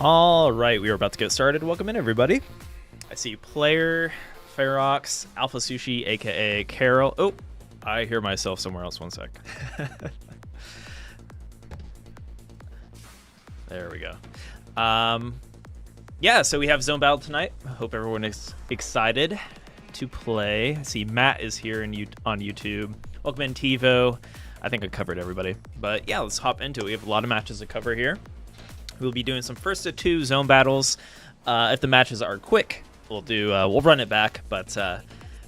All right, we are about to get started. Welcome in, everybody. I see player, Ferox, Alpha Sushi, aka Carol. Oh, I hear myself somewhere else. One sec. There we go. Yeah, so we have Zone Battle tonight. I hope everyone is excited to play. I see Matt is here on YouTube. Welcome in, TiVo. I think I covered everybody. But yeah, let's hop into it. We have a lot of matches to cover here. We'll be doing some first to two zone battles. If the matches are quick, we'll run it back. But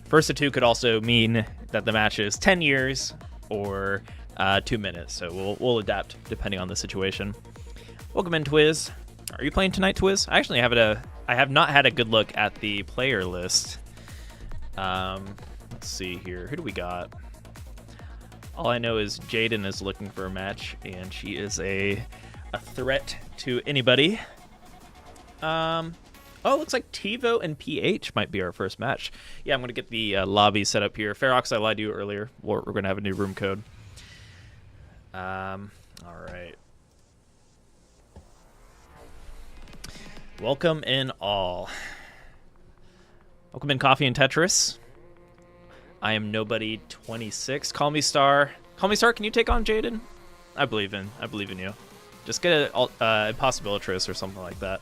first to two could also mean that the match is 10 years or 2 minutes. So we'll adapt depending on the situation. Welcome in, Twiz. Are you playing tonight, Twiz? I actually have not had a good look at the player list. Let's see here. Who do we got? All I know is Jaden is looking for a match, and she is a threat to anybody. Oh, it looks like TiVo and PH might be our first match. Yeah, I'm going to get the lobby set up here. Ferox, I lied to you earlier. We're going to have a new room code. All right. Welcome in all. Welcome in Coffee and Tetris. I am nobody 26. Call me Star. Call me Star, can you take on Jaden? I believe in you. Just get an Impossibilitress or something like that.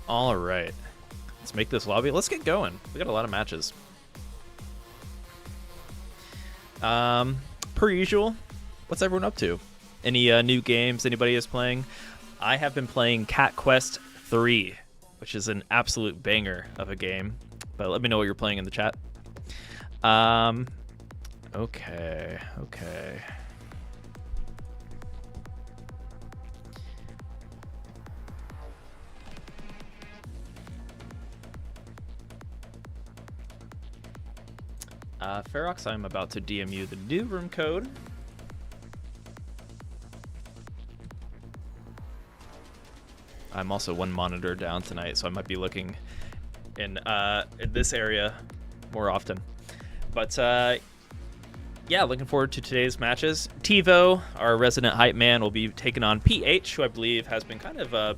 All right. Let's make this lobby. Let's get going. We got a lot of matches. Per usual, what's everyone up to? Any new games anybody is playing? I have been playing Cat Quest 3, which is an absolute banger of a game. But let me know what you're playing in the chat. Okay. Ferox, I'm about to DM you the new room code. I'm also one monitor down tonight, so I might be looking in this area more often. But yeah, looking forward to today's matches. TiVo, our resident hype man, will be taking on PH, who I believe has been kind of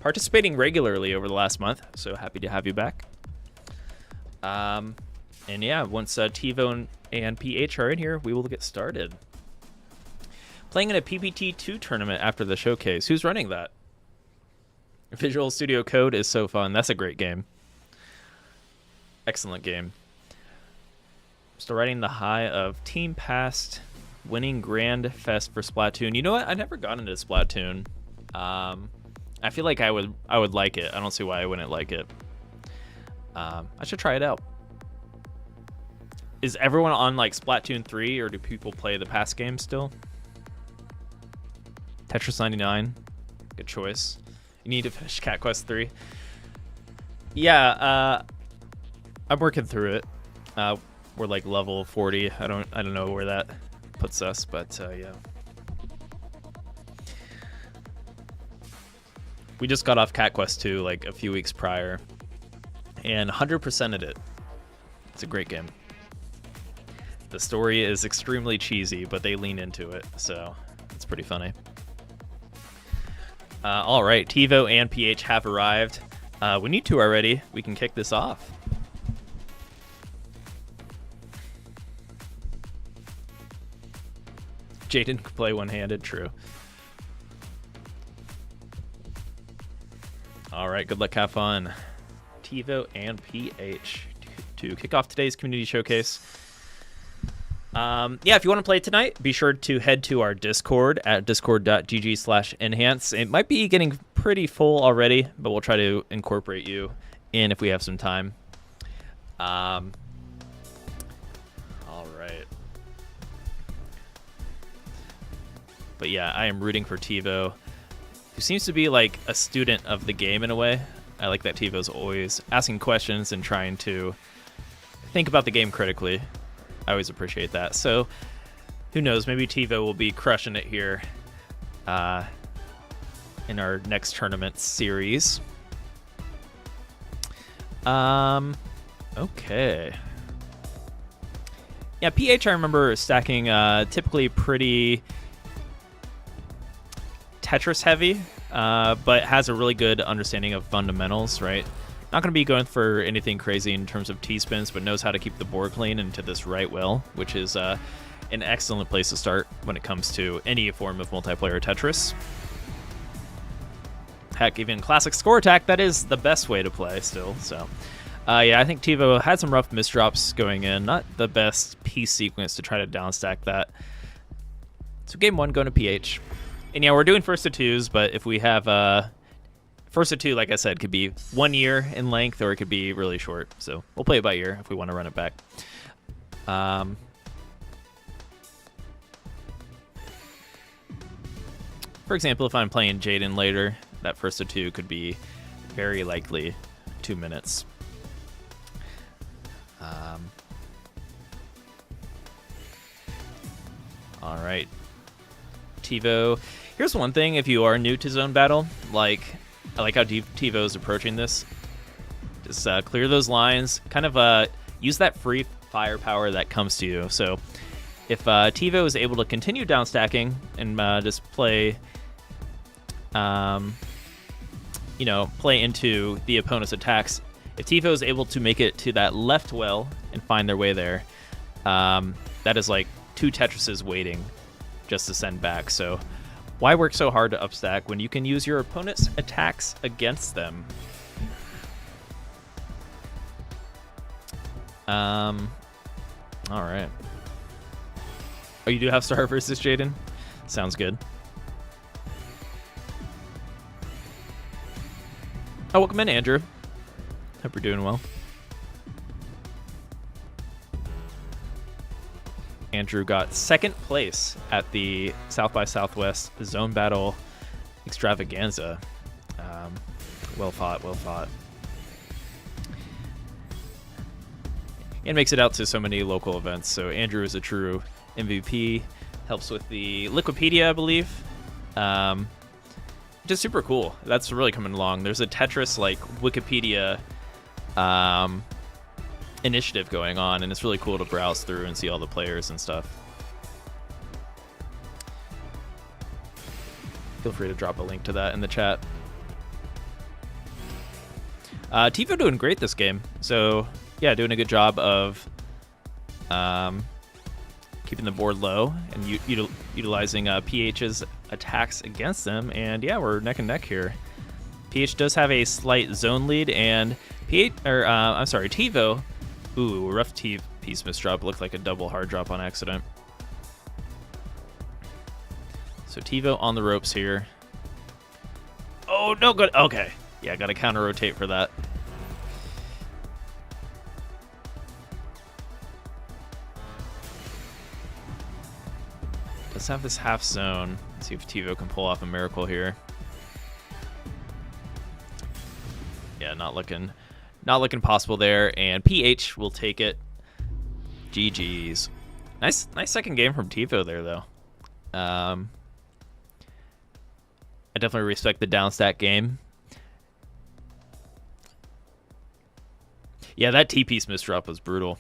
participating regularly over the last month. So happy to have you back. And yeah, once TiVo and PH are in here, we will get started. Playing in a PPT2 tournament after the showcase. Who's running that? Visual Studio Code is so fun. That's a great game. Excellent game. Still riding the high of Team Past winning Grand Fest for Splatoon. You know what? I never got into Splatoon. I feel like I would like it. I don't see why I wouldn't like it. I should try it out. Is everyone on like Splatoon 3, or do people play the past games still? Tetris 99. Good choice. You need to finish Cat Quest 3. Yeah, I'm working through it. We're like level 40. I don't know where that puts us, but yeah. We just got off Cat Quest 2 like a few weeks prior, and 100%ed it. It's a great game. The story is extremely cheesy, but they lean into it, so it's pretty funny. All right, TiVo and PH have arrived. When you two are ready, we can kick this off. Jaden can play one-handed, true. All right, good luck, have fun. TiVo and PH to kick off today's community showcase. Yeah, if you want to play tonight, be sure to head to our Discord at discord.gg/enhance. It might be getting pretty full already, but we'll try to incorporate you in if we have some time. All right. But yeah, I am rooting for TiVo, who seems to be like a student of the game in a way. I like that TiVo's always asking questions and trying to think about the game critically. I always appreciate that. So, who knows? Maybe TiVo will be crushing it here in our next tournament series. Okay. Yeah, PH I remember stacking typically pretty Tetris heavy, but has a really good understanding of fundamentals, right? Not going to be going for anything crazy in terms of T-spins, but knows how to keep the board clean into this right well, which is an excellent place to start when it comes to any form of multiplayer Tetris. Heck, even classic score attack, that is the best way to play still. So, yeah, I think TiVo had some rough misdrops going in. Not the best piece sequence to try to downstack that. So game 1 going to PH. And yeah, we're doing first to twos, but if we have first to two, like I said, could be 1 year in length or it could be really short. So we'll play it by ear if we want to run it back. For example, if I'm playing Jaden later, that first to two could be very likely 2 minutes. All right. TiVo. Here's one thing, if you are new to Zone Battle, I like how TiVo is approaching this. Just clear those lines, kind of use that free firepower that comes to you. So if TiVo is able to continue down stacking and just play, play into the opponent's attacks, if TiVo is able to make it to that left well and find their way there, that is like 2 Tetrises waiting just to send back. So why work so hard to upstack when you can use your opponent's attacks against them? All right. Oh, you do have Star versus Jaden? Sounds good. Oh, welcome in, Andrew. Hope you're doing well. Andrew got 2nd place at the South by Southwest Zone Battle Extravaganza. Well fought, well fought. And makes it out to so many local events. So Andrew is a true MVP. Helps with the Liquipedia, I believe. Just super cool. That's really coming along. There's a Tetris like Wikipedia initiative going on, and it's really cool to browse through and see all the players and stuff. Feel free to drop a link to that in the chat. TiVo doing great this game. So yeah, doing a good job of keeping the board low and utilizing PH's attacks against them. And yeah, we're neck and neck here. PH does have a slight zone lead, and TiVo. Ooh, rough piece misdrop. Looked like a double hard drop on accident. So TiVo on the ropes here. Oh, no good. Okay. Yeah, got to counter rotate for that. Let's have this half zone. Let's see if TiVo can pull off a miracle here. Yeah, not looking possible there, and PH will take it. GG's. Nice second game from TiVo there, though. I definitely respect the downstack game. Yeah, that T-piece misdrop was brutal.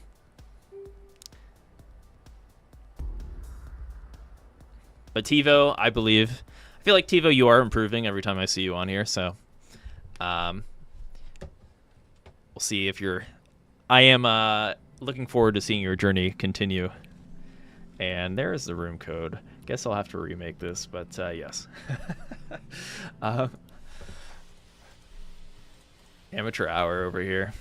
But TiVo, I feel like TiVo, you are improving every time I see you on here, so we'll see if I am looking forward to seeing your journey continue. And there is the room code. Guess I'll have to remake this, but yes. Amateur hour over here.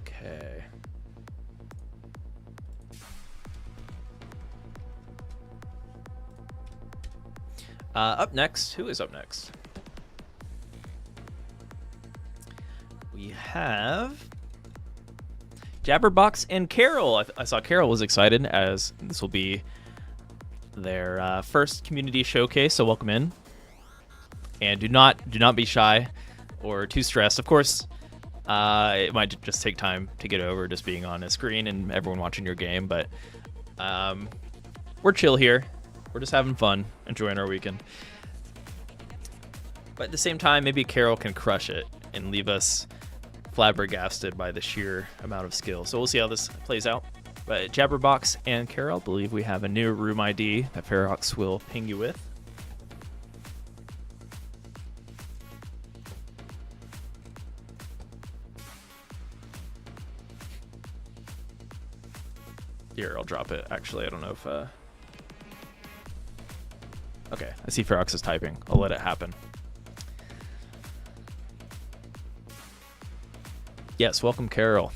Okay. Up next, who is up next? We have Jabberbox and Carol. I saw Carol was excited, as this will be their first community showcase, so welcome in. And do not be shy or too stressed. Of course, it might just take time to get over just being on a screen and everyone watching your game, but we're chill here. We're just having fun, enjoying our weekend. But at the same time, maybe Carol can crush it and leave us flabbergasted by the sheer amount of skill. So we'll see how this plays out. But Jabberbox and Carol, I believe we have a new room ID that Ferox will ping you with. Here, I'll drop it. Actually, I don't know if... Okay, I see Ferox is typing. I'll let it happen. Yes, welcome, Carol.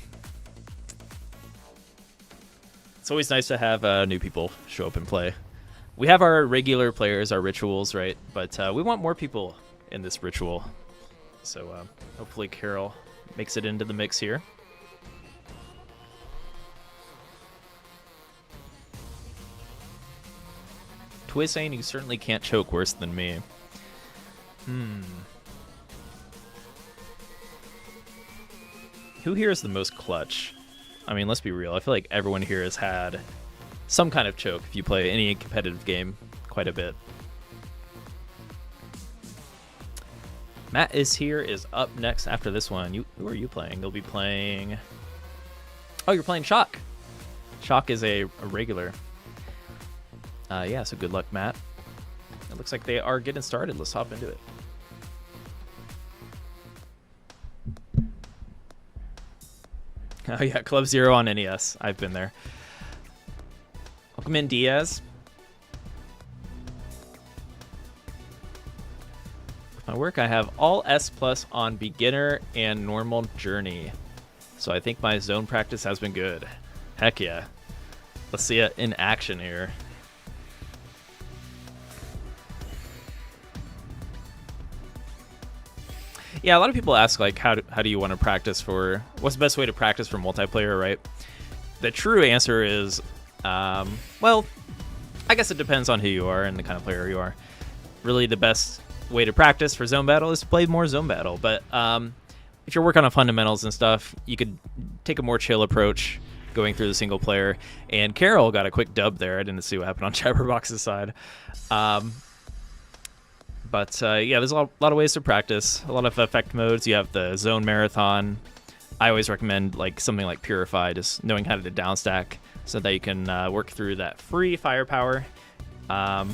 It's always nice to have new people show up and play. We have our regular players, our rituals, right? But we want more people in this ritual. So hopefully Carol makes it into the mix here. Twiz saying you certainly can't choke worse than me. Who here is the most clutch? I mean, let's be real. I feel like everyone here has had some kind of choke if you play any competitive game quite a bit. Matt is up next after this one. Who are you playing? You'll be playing... Oh, you're playing Shock. Shock is a regular. Yeah, so good luck, Matt. It looks like they are getting started. Let's hop into it. Oh yeah, Club Zero on NES. I've been there. Welcome in, Diaz. With my work, I have all S+ on beginner and normal journey. So I think my zone practice has been good. Heck yeah. Let's see it in action here. Yeah, a lot of people ask, like, how do you want to practice for... What's the best way to practice for multiplayer, right? The true answer is, well, I guess it depends on who you are and the kind of player you are. Really, the best way to practice for zone battle is to play more zone battle. But if you're working on fundamentals and stuff, you could take a more chill approach going through the single player. And Carol got a quick dub there. I didn't see what happened on Jabberbox's side. But yeah, there's a lot of ways to practice. A lot of effect modes. You have the zone marathon. I always recommend like something like Purify, just knowing how to downstack so that you can work through that free firepower that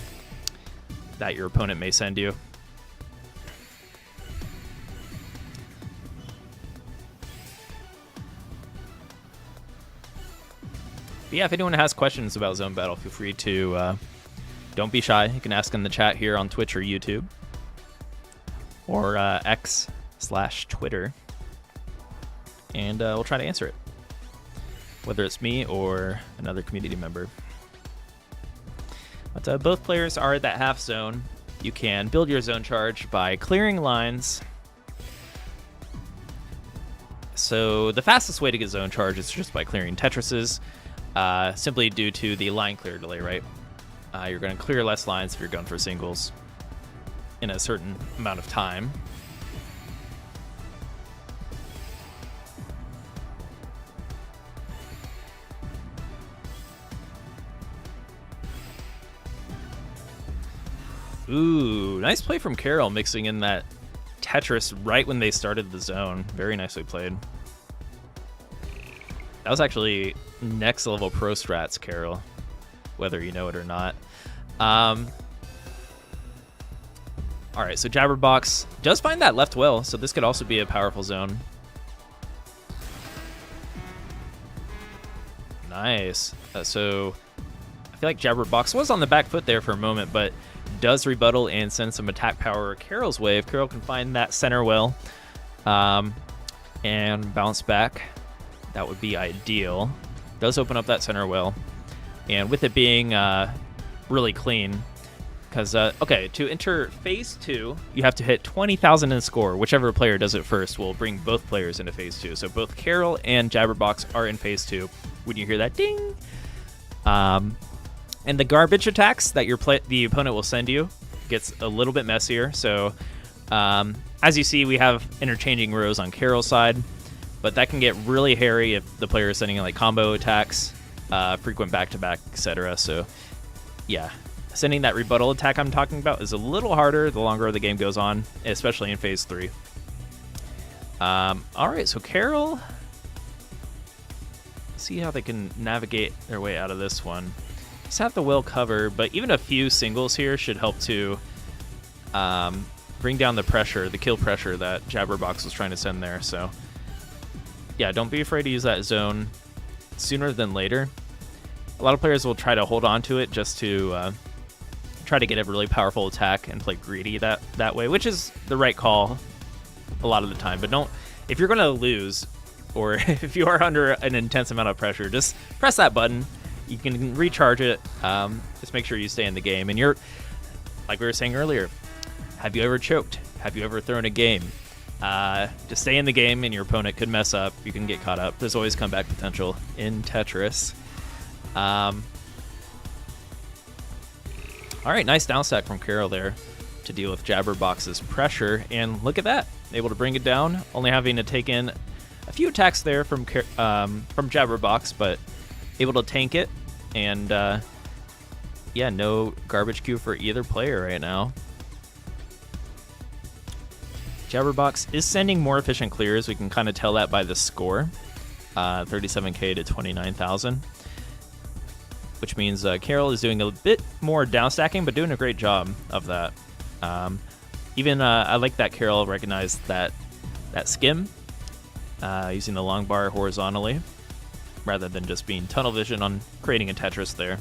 your opponent may send you. But yeah, if anyone has questions about zone battle, feel free to... Don't be shy. You can ask in the chat here on Twitch or YouTube. Or X/Twitter. And we'll try to answer it. Whether it's me or another community member. But both players are at that half zone. You can build your zone charge by clearing lines. So the fastest way to get zone charge is just by clearing Tetrises. Simply due to the line clear delay, right? You're going to clear less lines if you're going for singles in a certain amount of time. Ooh, nice play from Carol, mixing in that Tetris right when they started the zone. Very nicely played. That was actually next level pro strats, Carol, whether you know it or not. All right, so Jabberbox does find that left well, so this could also be a powerful zone. Nice. So I feel like Jabberbox was on the back foot there for a moment, but does rebuttal and send some attack power Carol's way. If Carol can find that center well and bounce back, that would be ideal. Does open up that center well. And with it being really clean, because, okay, to enter phase 2, you have to hit 20,000 in score. Whichever player does it first will bring both players into phase 2. So both Carol and Jabberbox are in phase 2 when you hear that ding. And the garbage attacks that the opponent will send you gets a little bit messier. So as you see, we have interchanging rows on Carol's side, but that can get really hairy if the player is sending in like combo attacks, frequent back-to-back, etc. So yeah, sending that rebuttal attack I'm talking about is a little harder the longer the game goes on, especially in phase 3. All right, so Carol see how they can navigate their way out of this one. Just have the will cover, but even a few singles here should help to bring down the pressure, the kill pressure that Jabberbox was trying to send there. So yeah, don't be afraid to use that zone sooner than later. A lot of players will try to hold on to it just to try to get a really powerful attack and play greedy that way, which is the right call a lot of the time. But don't, if you're going to lose, or if you are under an intense amount of pressure, just press that button. You can recharge it. Just make sure you stay in the game. And you're, like we were saying earlier, have you ever choked? Have you ever thrown a game? Just stay in the game and your opponent could mess up. You can get caught up. There's always comeback potential in Tetris. All right, nice down stack from Carol there to deal with Jabberbox's pressure. And look at that, able to bring it down, only having to take in a few attacks there from Jabberbox, but able to tank it. And yeah, no garbage queue for either player right now. Jabberbox is sending more efficient clears. We can kind of tell that by the score, 37k to 29,000. Which means Carol is doing a bit more downstacking, but doing a great job of that. Even I like that Carol recognized that skim, using the long bar horizontally, rather than just being tunnel vision on creating a Tetris there.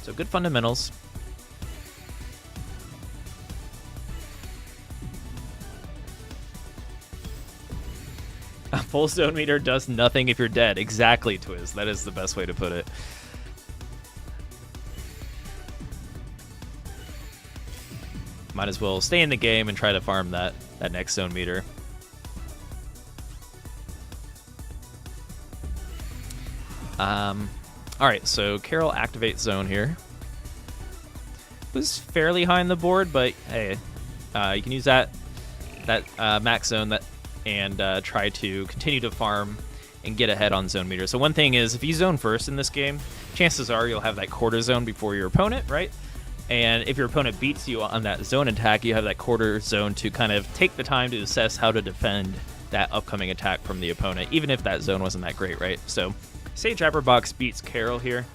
So good fundamentals. A full zone meter does nothing if you're dead. Exactly, Twiz. That is the best way to put it. Might as well stay in the game and try to farm that next zone meter. Alright, so Carol activates zone here. It was fairly high on the board, but hey, you can use that max zone and try to continue to farm and get ahead on zone meter. So one thing is, if you zone first in this game, chances are you'll have that quarter zone before your opponent, right? And if your opponent beats you on that zone attack, you have that quarter zone to kind of take the time to assess how to defend that upcoming attack from the opponent, even if that zone wasn't that great, right? So say Jabberbox beats Carol here.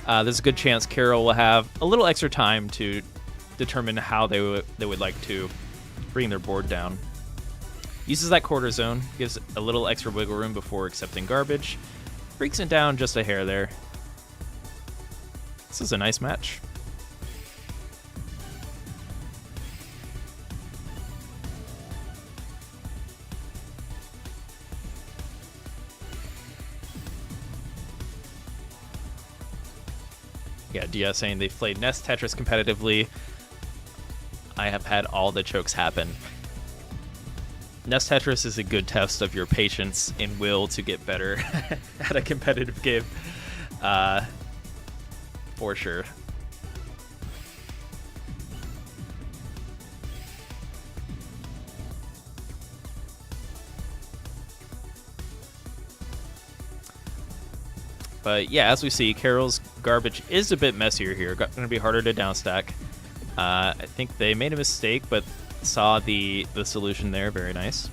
There's a good chance Carol will have a little extra time to determine how they would like to bring their board down. Uses that quarter zone, gives a little extra wiggle room before accepting garbage. Breaks it down just a hair there. This is a nice match. Yeah, Dia saying they've played Nest Tetris competitively. I have had all the chokes happen. Nest Tetris is a good test of your patience and will to get better at a competitive game, for sure. But yeah, as we see, Carol's garbage is a bit messier here. Going to be harder to downstack. I think they made a mistake, but saw the solution there. Very nice.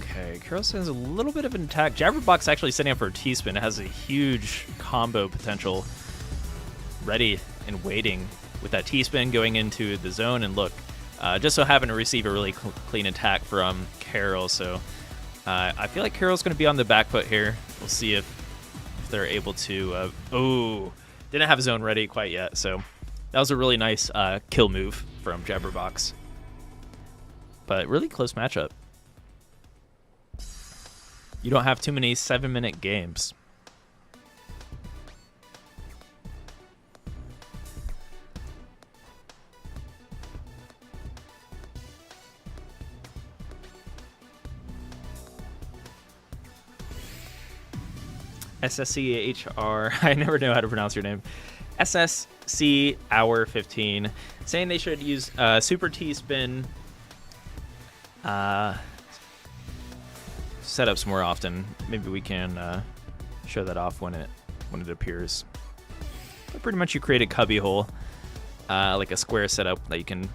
Okay, Carol sends a little bit of an attack. Jabberbox actually setting up for a T-spin. It has a huge combo potential ready and waiting with that T-spin going into the zone. And look, just so happened to receive a really clean attack from Carol. So I feel like Carol's going to be on the back foot here. We'll see if they're able to... oh, didn't have zone ready quite yet. So that was a really nice kill move from Jabberbox. But really close matchup. You don't have too many 7-minute games. SSCHR, I never know how to pronounce your name. SSC Hour 15, saying they should use Super T-Spin. setups more often, maybe we can show that off when it appears. But pretty much you create a cubby hole, like a square setup that you can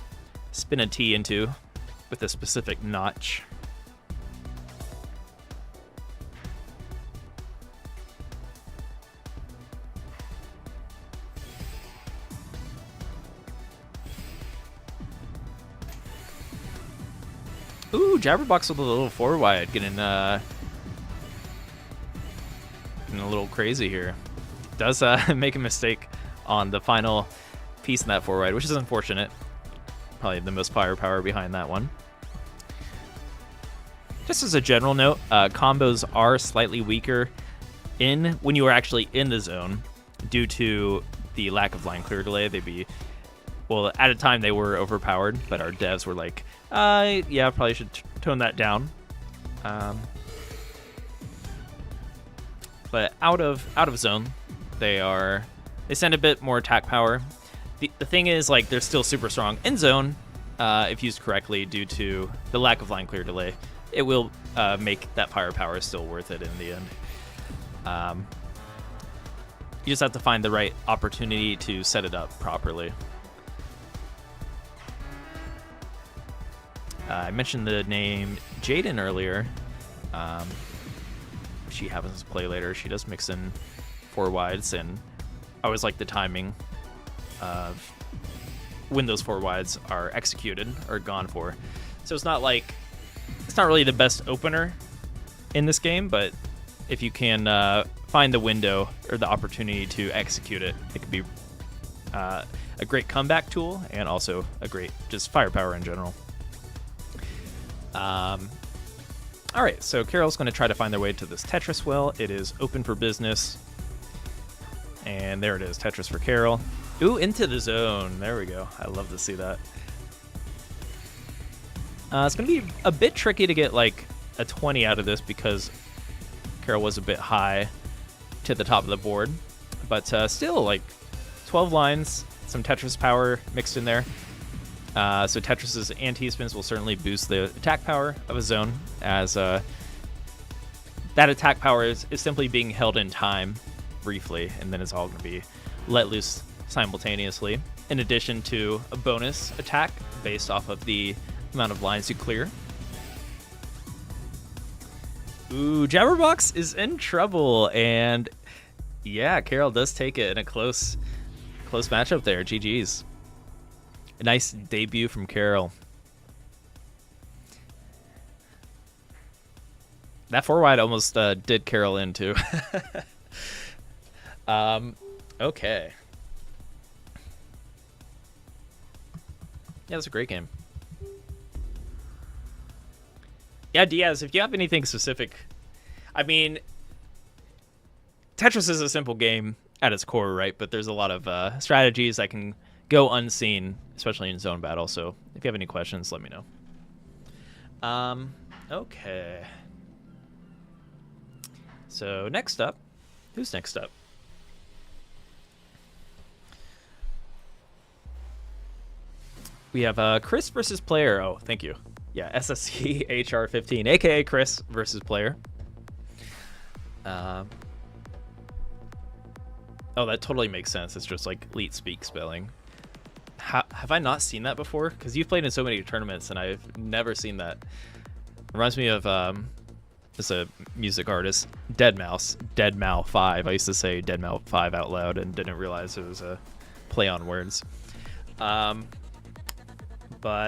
spin a T into with a specific notch. Ooh, Jabberbox with a little 4-wide, getting a little crazy here. Does make a mistake on the final piece in that 4-wide, which is unfortunate. Probably the most firepower behind that one. Just as a general note, combos are slightly weaker when you are actually in the zone due to the lack of line clear delay. Well, at a time they were overpowered, but our devs were like, yeah, probably should tone that down. But out of zone, they send a bit more attack power. The thing is, like, they're still super strong in zone if used correctly due to the lack of line clear delay. It will make that firepower still worth it in the end. You just have to find the right opportunity to set it up properly. I mentioned the name Jaden earlier. She happens to play later. She does mix in 4-wides, and I always like the timing of when those 4-wides are executed or gone for. So it's not really the best opener in this game, but if you can find the window or the opportunity to execute it, it could be a great comeback tool and also a great just firepower in general. All right, so Carol's going to try to find their way to this Tetris well. It is open for business. And there it is, Tetris for Carol. Ooh, into the zone. There we go. I love to see that. It's going to be a bit tricky to get like a 20 out of this because Carol was a bit high to the top of the board. But still, like 12 lines, some Tetris power mixed in there. So Tetris's anti-spins will certainly boost the attack power of a zone, as that attack power is simply being held in time briefly, and then it's all going to be let loose simultaneously, in addition to a bonus attack based off of the amount of lines you clear. Ooh, Jabberbox is in trouble, and yeah, Carol does take it in a close matchup there. GG's. A nice debut from Carol. That 4-wide almost did Carol in too. Okay. Yeah, that's a great game. Yeah, Diaz, if you have anything specific, I mean, Tetris is a simple game at its core, right? But there's a lot of strategies that can go unseen, especially in zone battle. So if you have any questions, let me know. Okay. So next up, who's next up? We have Chris versus Player. Oh, thank you. Yeah, SSC HR15, aka Chris versus Player. Oh, that totally makes sense. It's just like Leet Speak spelling. Have I not seen that before? Because you've played in so many tournaments, and I've never seen that. Reminds me of just a music artist, Deadmau5. I used to say Deadmau5 out loud and didn't realize it was a play on words. But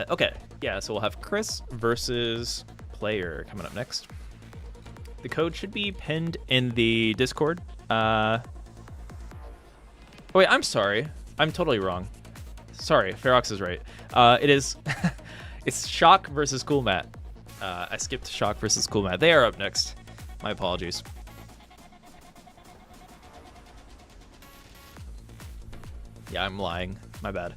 okay, yeah. So we'll have Chris versus Player coming up next. The code should be pinned in the Discord. Oh wait, I'm sorry. I'm totally wrong. Sorry, Ferox is right. It is. It's Shock versus Cool Matt. I skipped Shock versus Cool Matt. They are up next. My apologies. Yeah, I'm lying. My bad.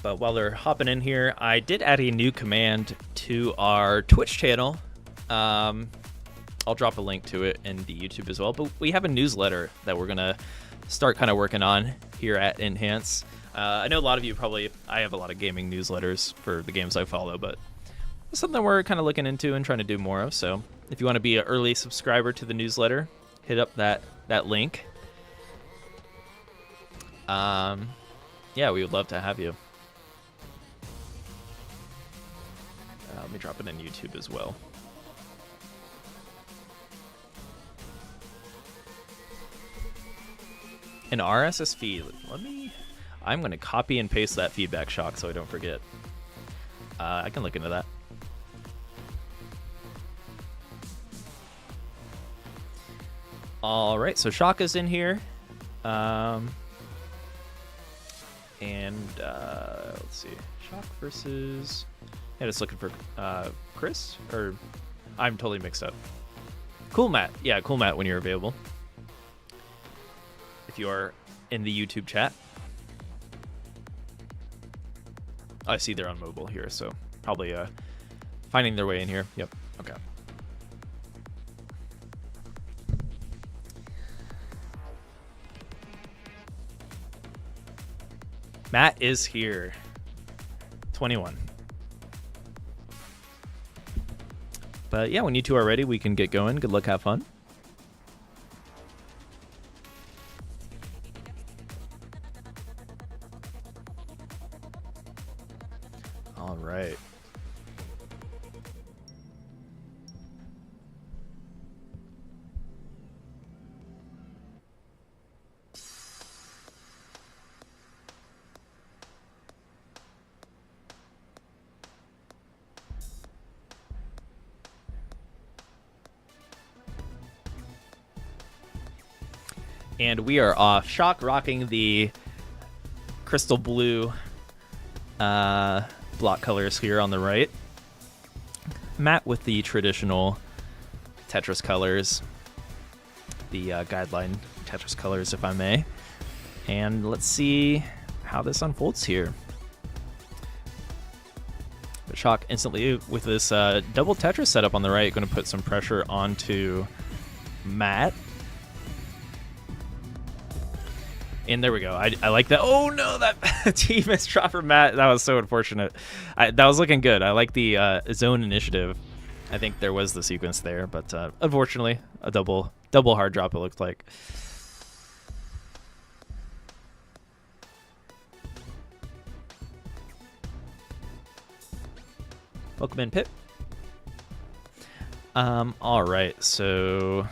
But while they're hopping in here, I did add a new command to our Twitch channel. I'll drop a link to it in the YouTube as well. But we have a newsletter that we're going to start kind of working on here at Enhance. I know a lot of you probably, I have a lot of gaming newsletters for the games I follow, but it's something we're kind of looking into and trying to do more of. So if you want to be an early subscriber to the newsletter, hit up that link. Yeah, we would love to have you. Let me drop it in YouTube as well. An RSS feed. I'm going to copy and paste that feedback, Shock, so I don't forget. I can look into that. All right, so Shock is in here. And let's see. Shock versus... Yeah, just looking for Chris? Or I'm totally mixed up. Cool Matt. Yeah, Cool Matt when you're available. If you are in the YouTube chat. I see they're on mobile here, so probably finding their way in here. Yep. Okay. Matt is here. 21. But yeah, when you two are ready, we can get going. Good luck, have fun. All right. And we are off. Shock rocking the crystal blue block colors here on the right. Matt with the traditional Tetris colors. The guideline Tetris colors, if I may. And let's see how this unfolds here. But Shock instantly, with this double Tetris setup on the right, going to put some pressure onto Matt. And there we go. I like that. Oh, no, that T missed drop for Matt. That was so unfortunate. That was looking good. I like the zone initiative. I think there was the sequence there, but unfortunately, a double hard drop it looked like. Welcome in, Pip. All right, so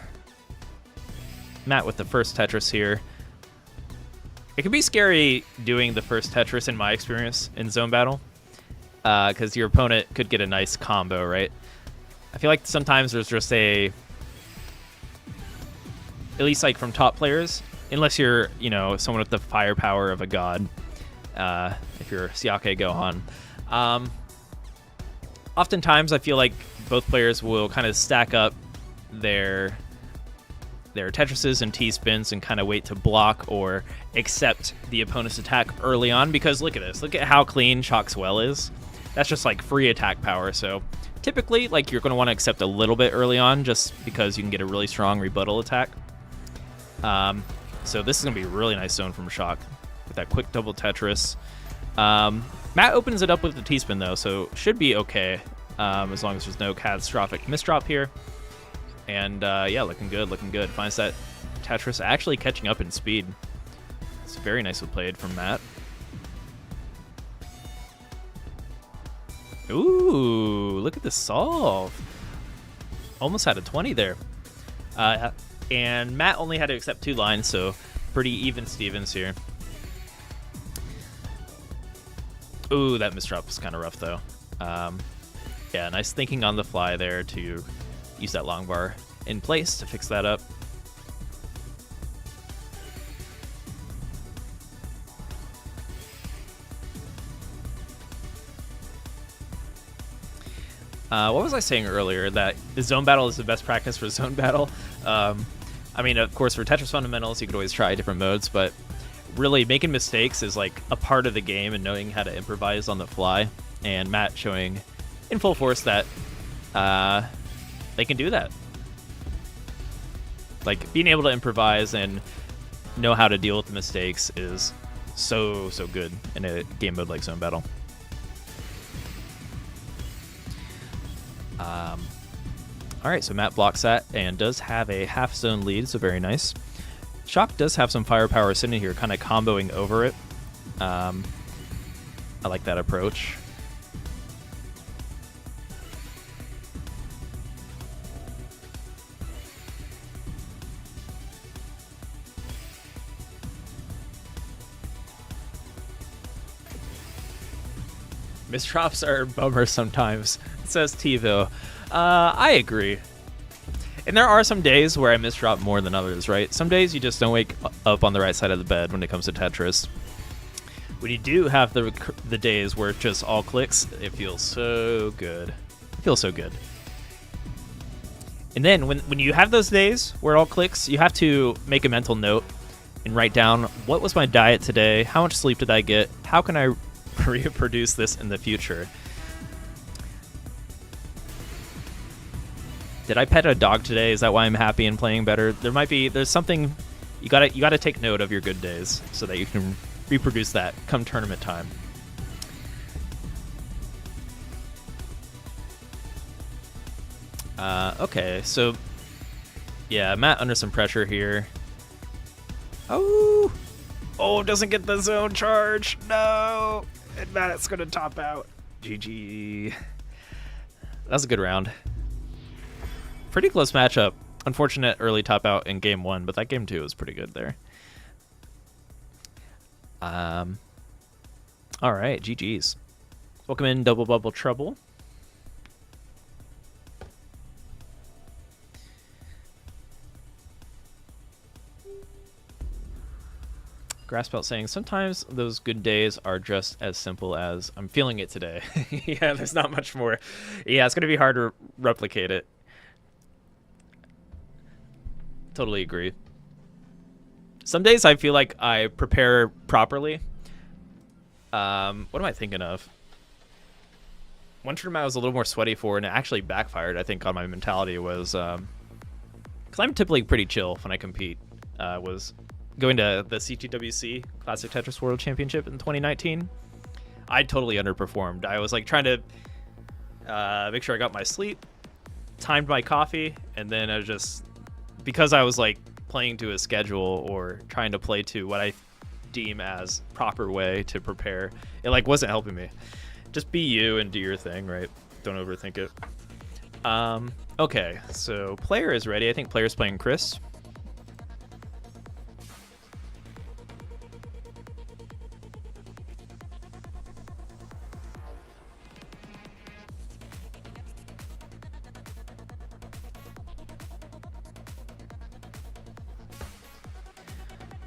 Matt with the first Tetris here. It can be scary doing the first Tetris, in my experience, in zone battle, because your opponent could get a nice combo, right? I feel like sometimes there's just at least like from top players, unless you're, someone with the firepower of a god, if you're Siake Gohan. Oftentimes, I feel like both players will kind of stack up their Tetrises and T-spins and kind of wait to block or accept the opponent's attack early on, because look at this. Look at how clean Shock's well is. That's just like free attack power. So typically, like, you're going to want to accept a little bit early on just because you can get a really strong rebuttal attack. So this is going to be a really nice zone from Shock with that quick double Tetris. Matt opens it up with the T-spin, though, so should be okay as long as there's no catastrophic misdrop here. And yeah, looking good, looking good. Finds that Tetris actually catching up in speed. It's very nicely played from Matt. Ooh, look at the solve. Almost had a 20 there. And Matt only had to accept 2 lines, so pretty even Stevens here. Ooh, that misdrop was kind of rough, though. Yeah, nice thinking on the fly there to use that long bar in place to fix that up. What was I saying earlier? That the zone battle is the best practice for zone battle. I mean, of course, for Tetris fundamentals, you could always try different modes, but really making mistakes is like a part of the game and knowing how to improvise on the fly. And Matt showing in full force that they can do that. Like, being able to improvise and know how to deal with the mistakes is so good in a game mode like Zone Battle. All right, so Matt blocks that and does have a half zone lead, so very nice. Shock does have some firepower sitting here, kind of comboing over it. I like that approach. Misdrops are bummers sometimes, says TiVo. I agree. And there are some days where I misdrop more than others, right? Some days you just don't wake up on the right side of the bed when it comes to Tetris. When you do have the days where it just all clicks, it feels so good. It feels so good. And then when you have those days where it all clicks, you have to make a mental note and write down, what was my diet today? How much sleep did I get? How can I reproduce this in the future? Did I pet a dog today? Is that why I'm happy and playing better? There's something you gotta take note of your good days so that you can reproduce that come tournament time. Okay, so yeah, Matt under some pressure here. Oh, doesn't get the zone charge. No, and Matt's gonna top out. GG. That was a good round. Pretty close matchup. Unfortunate early top out in game 1, but that game 2 was pretty good there. All right, GG's. Welcome in, Double Bubble Trouble. Grassbelt saying, sometimes those good days are just as simple as, I'm feeling it today. Yeah, there's not much more. Yeah, it's going to be hard to replicate it. Totally agree. Some days I feel like I prepare properly. What am I thinking of? One tournament I was a little more sweaty for, and it actually backfired, I think, on my mentality was... Because I'm typically pretty chill when I compete. Was going to the CTWC, Classic Tetris World Championship in 2019. I totally underperformed. I was like trying to make sure I got my sleep, timed my coffee, and then I was just... Because I was like playing to a schedule or trying to play to what I deem as proper way to prepare, it like wasn't helping me. Just be you and do your thing, right? Don't overthink it. Okay, so player is ready. I think player's playing Chris.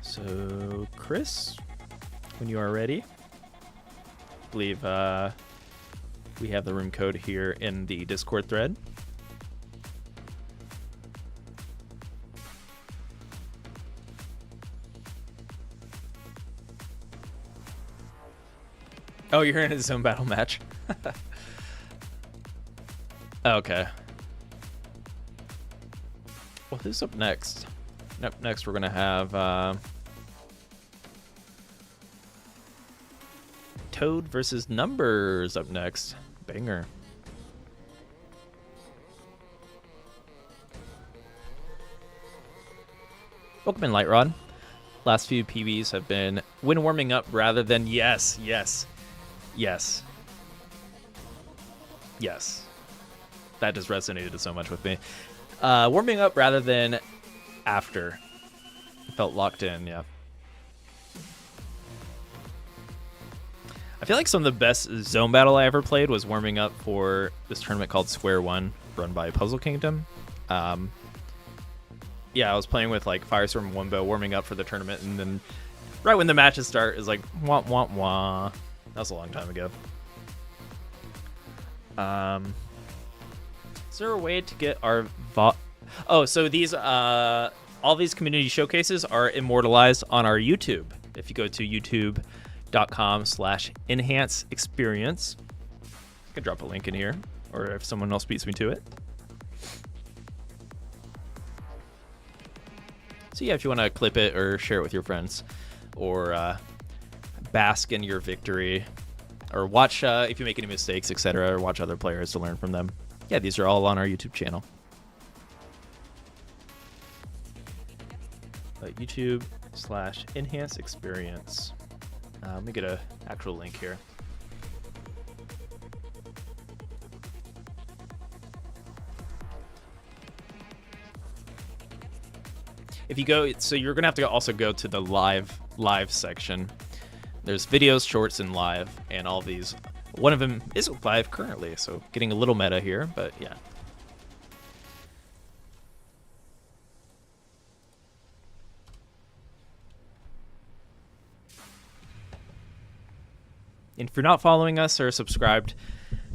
So, Chris, when you are ready, I believe we have the room code here in the Discord thread. Oh, you're in a zone battle match. Okay. Well, who's up next? Up next, we're gonna have Toad versus Numbers up next. Banger. Welcome in, Lightrod. Last few PBs have been when warming up rather than yes. That just resonated so much with me. Warming up rather than after. Felt locked in, yeah. I feel like some of the best zone battle I ever played was warming up for this tournament called Square One, run by Puzzle Kingdom. Yeah, I was playing with like Firestorm Wumbo, warming up for the tournament, and then right when the matches start, is like wah wah wah. That was a long time ago. Is there a way to get our so these all these community showcases are immortalized on our YouTube. If you go to youtube.com/enhanceexperience, I could drop a link in here, or if someone else beats me to it. So yeah, if you want to clip it or share it with your friends, or bask in your victory, or watch if you make any mistakes, etc., or watch other players to learn from them. Yeah, these are all on our YouTube channel. YouTube/enhance experience. Let me get an actual link here. If you go, so you're gonna have to also go to the live section. There's videos, shorts, and live, and all these. One of them is live currently, so getting a little meta here, but yeah. And if you're not following us or subscribed,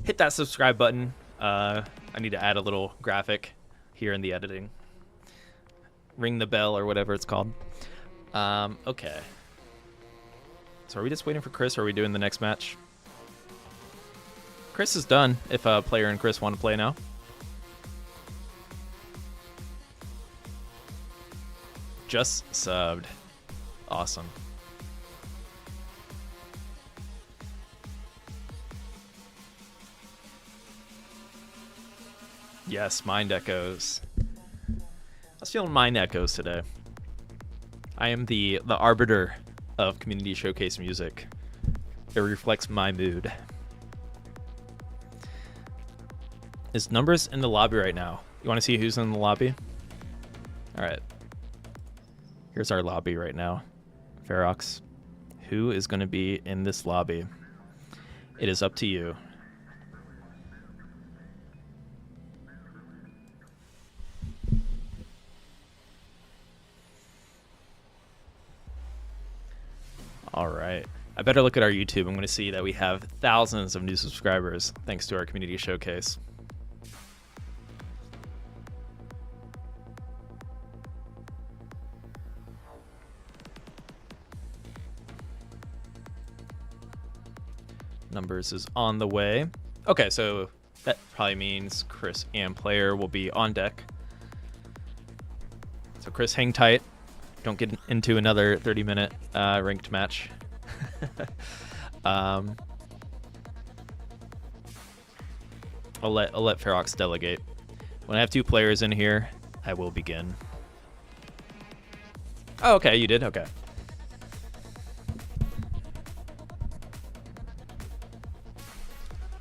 hit that subscribe button. I need to add a little graphic here in the editing. Ring the bell or whatever it's called. Okay. So are we just waiting for Chris, or are we doing the next match? Chris is done, if a player and Chris want to play now. Just subbed. Awesome. Yes, mind echoes. I was feeling mind echoes today. I am the arbiter of community showcase music. It reflects my mood. Is Numbers in the lobby right now? You want to see who's in the lobby? All right. Here's our lobby right now. Ferox, who is going to be in this lobby? It is up to you. All right. I better look at our YouTube. I'm going to see that we have thousands of new subscribers thanks to our community showcase. Numbers is on the way. Okay, so that probably means Chris and player will be on deck. So Chris, hang tight. Don't get into another 30-minute ranked match. I'll let Ferox delegate. When I have two players in here, I will begin. Oh, okay, you did? Okay.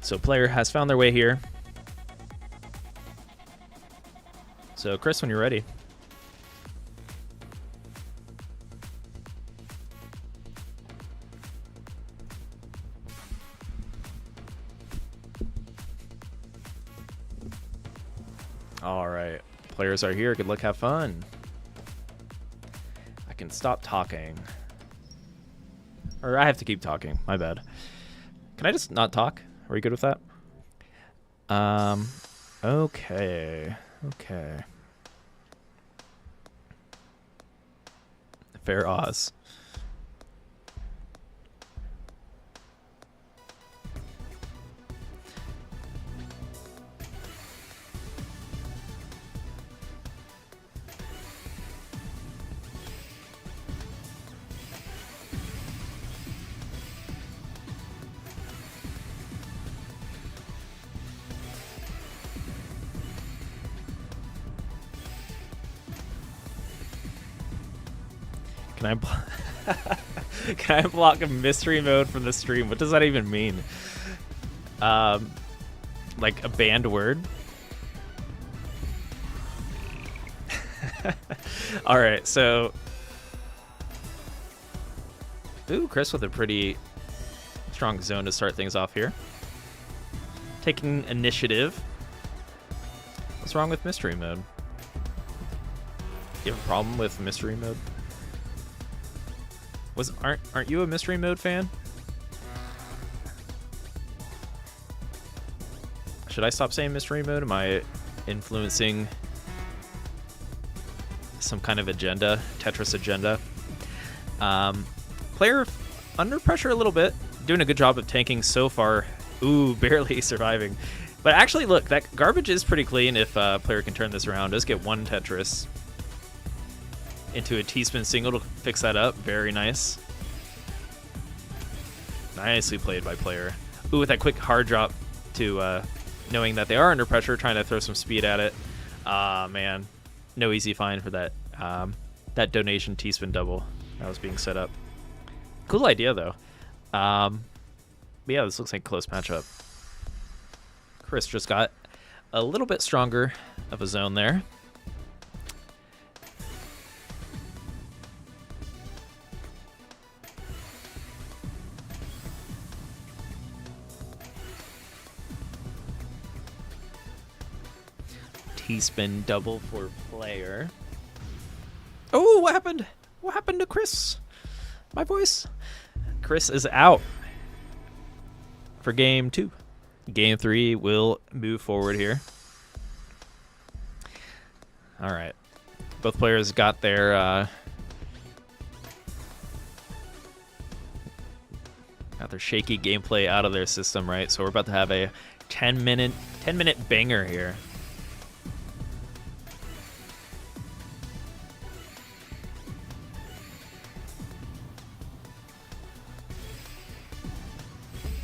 So player has found their way here. So Chris, when you're ready. All right, players are here. Good luck, have fun. I can stop talking. Or I have to keep talking, my bad. Can I just not talk? Are you good with that? Okay. Fair Oz. Can I block a mystery mode from the stream? What does that even mean? Like a banned word? All right, so ooh, Chris with a pretty strong zone to start things off here. Taking initiative. What's wrong with mystery mode? You have a problem with mystery mode? Aren't you a mystery mode fan? Should I stop saying mystery mode? Am I influencing some kind of agenda, Tetris agenda? Player under pressure a little bit, doing a good job of tanking so far. Ooh, barely surviving. But actually, look, that garbage is pretty clean if player can turn this around. Does get one Tetris into a T-spin single to fix that up. Very nice. Nicely played by player. Ooh, with that quick hard drop to knowing that they are under pressure, trying to throw some speed at it. Man, no easy find for that that donation T-spin double that was being set up. Cool idea though. But yeah, this looks like a close matchup. Chris just got a little bit stronger of a zone there. T-spin double for player. Oh, what happened? What happened to Chris? My voice. Chris is out for game 2. Game 3 will move forward here. All right. Both players got their shaky gameplay out of their system, right? So we're about to have a 10-minute banger here.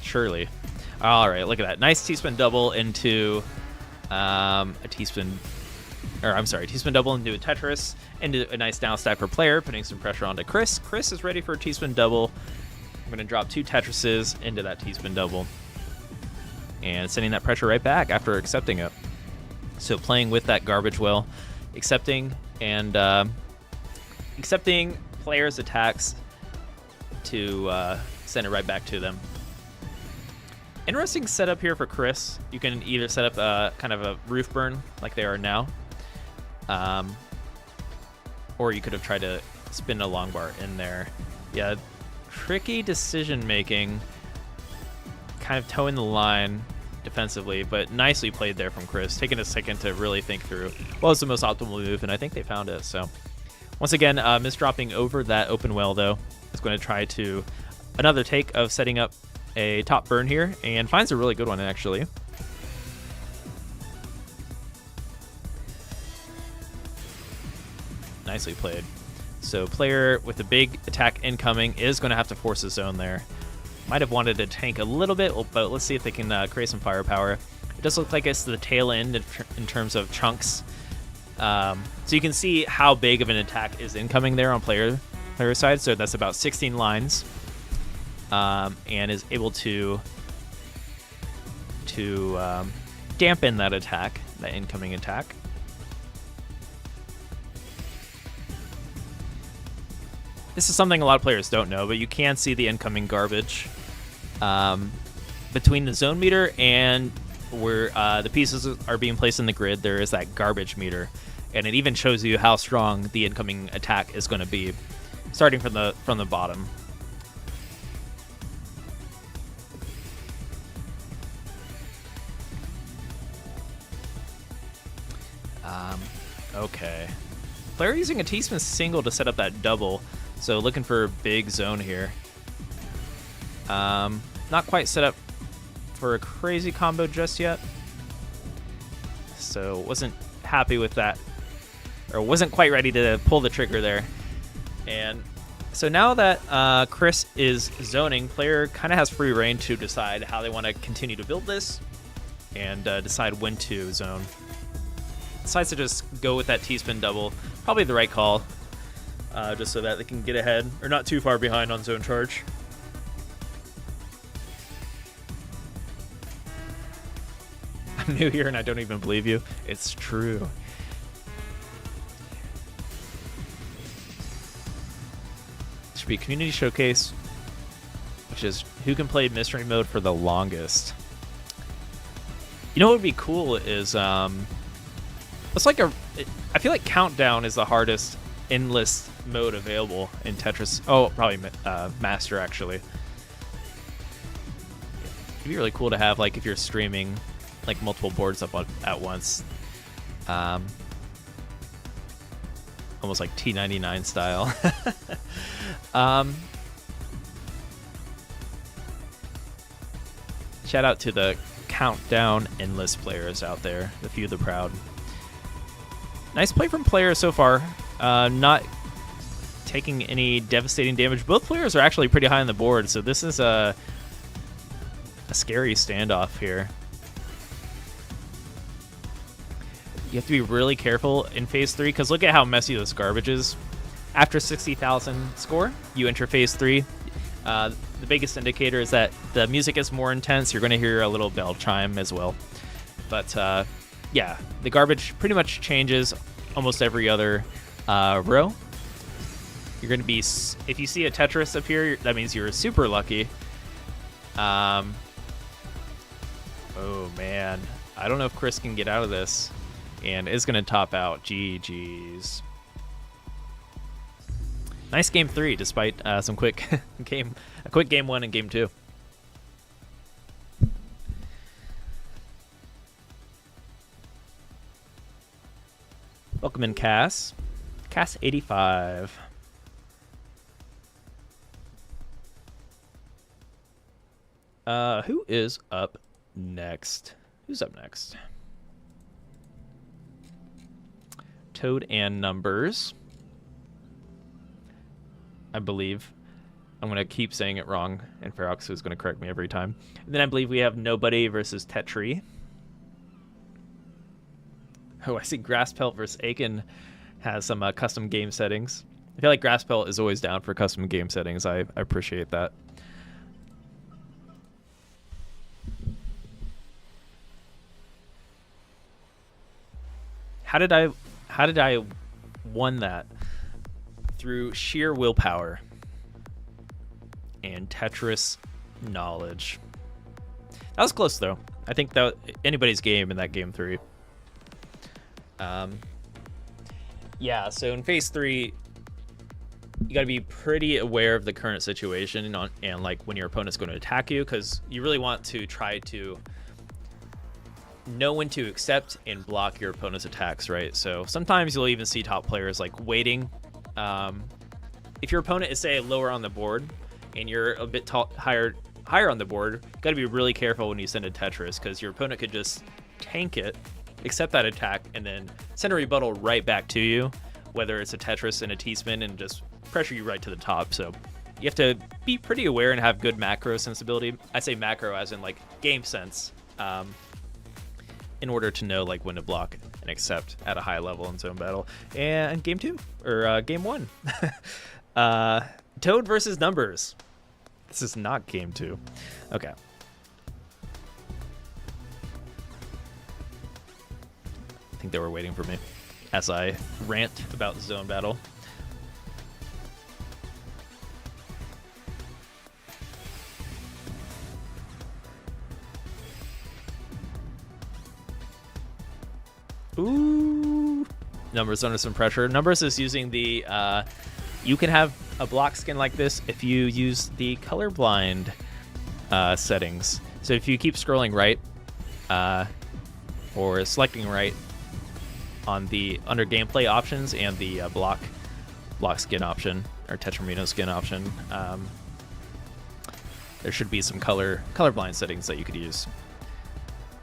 Surely. All right, look at that. Nice T-spin double into a T-spin, or I'm sorry, T-spin double into a Tetris, into a nice down stack for player, putting some pressure onto Chris. Chris is ready for a T-spin double. I'm going to drop 2 Tetrises into that T-spin double and sending that pressure right back after accepting it. So playing with that garbage well, accepting and accepting players' attacks to send it right back to them. Interesting setup here for Chris. You can either set up kind of a roof burn like they are now, or you could have tried to spin a long bar in there. Yeah, tricky decision making, kind of towing the line defensively, but nicely played there from Chris, taking a second to really think through what was the most optimal move, and I think they found it. So once again, misdropping over that open well though. Is going to try to another take of setting up a top burn here, and finds a really good one actually. Nicely played. So player with a big attack incoming is going to have to force a zone there. Might have wanted to tank a little bit, but let's see if they can create some firepower. It does look like it's the tail end in terms of chunks. So you can see how big of an attack is incoming there on player side. So that's about 16 lines. And is able to dampen that attack, that incoming attack. This is something a lot of players don't know, but you can see the incoming garbage between the zone meter and where the pieces are being placed in the grid. There is that garbage meter, and it even shows you how strong the incoming attack is going to be, starting from the bottom. Okay. Player using a T-spin single to set up that double. So looking for a big zone here. Not quite set up for a crazy combo just yet. So wasn't happy with that. Or wasn't quite ready to pull the trigger there. And so now that Chris is zoning, player kind of has free reign to decide how they want to continue to build this and decide when to zone. Decides to just go with that T-spin double. Probably the right call, just so that they can get ahead, or not too far behind on zone charge. I'm new here and I don't even believe you. It's true. Should be a community showcase, which is who can play mystery mode for the longest. You know what would be cool is it's like I feel like Countdown is the hardest endless mode available in Tetris. Oh, probably Master actually. It'd be really cool to have, like, if you're streaming like multiple boards up at once. Almost like T99 style. Shout out to the Countdown endless players out there, the few, the proud. Nice play from player so far. Not taking any devastating damage. Both players are actually pretty high on the board, so this is a scary standoff here. You have to be really careful in phase 3, because look at how messy this garbage is. After 60,000 score, you enter phase 3. The biggest indicator is that the music is more intense. You're going to hear a little bell chime as well. But yeah, the garbage pretty much changes almost every other row. You're going to be, if you see a Tetris appear, that means you're super lucky. Oh man, I don't know if Chris can get out of this, and is going to top out. GG's. Nice game 3, despite some quick game 1 and game 2. Welcome in, Cass. Cass 85. Who is up next? Who's up next? Toad and Numbers, I believe. I'm going to keep saying it wrong, and Ferox is going to correct me every time. And then I believe we have Nobody versus Tetris. Oh, I see Grass Pelt versus Aiken has some custom game settings. I feel like Grass Pelt is always down for custom game settings. I appreciate that. How did I won that? Through sheer willpower and Tetris knowledge. That was close though. I think that anybody's game in that game 3. Yeah, so in phase 3, you got to be pretty aware of the current situation and like when your opponent's going to attack you, because you really want to try to know when to accept and block your opponent's attacks, right? So sometimes you'll even see top players like waiting. If your opponent is, say, lower on the board and you're a bit higher on the board, you got to be really careful when you send a Tetris, because your opponent could just tank it, accept that attack, and then send a rebuttal right back to you, whether it's a Tetris and a T-spin, and just pressure you right to the top. So you have to be pretty aware and have good macro sensibility. I say macro as in like game sense, in order to know like when to block and accept at a high level in zone battle. And game 2 or game 1, Toad versus Numbers. This is not game 2. Okay. I think they were waiting for me as I rant about the zone battle. Ooh. Numbers under some pressure. Numbers is using the, you can have a block skin like this if you use the colorblind settings. So if you keep scrolling right, or selecting right on the under gameplay options and the block skin option or Tetramino skin option, there should be some colorblind settings that you could use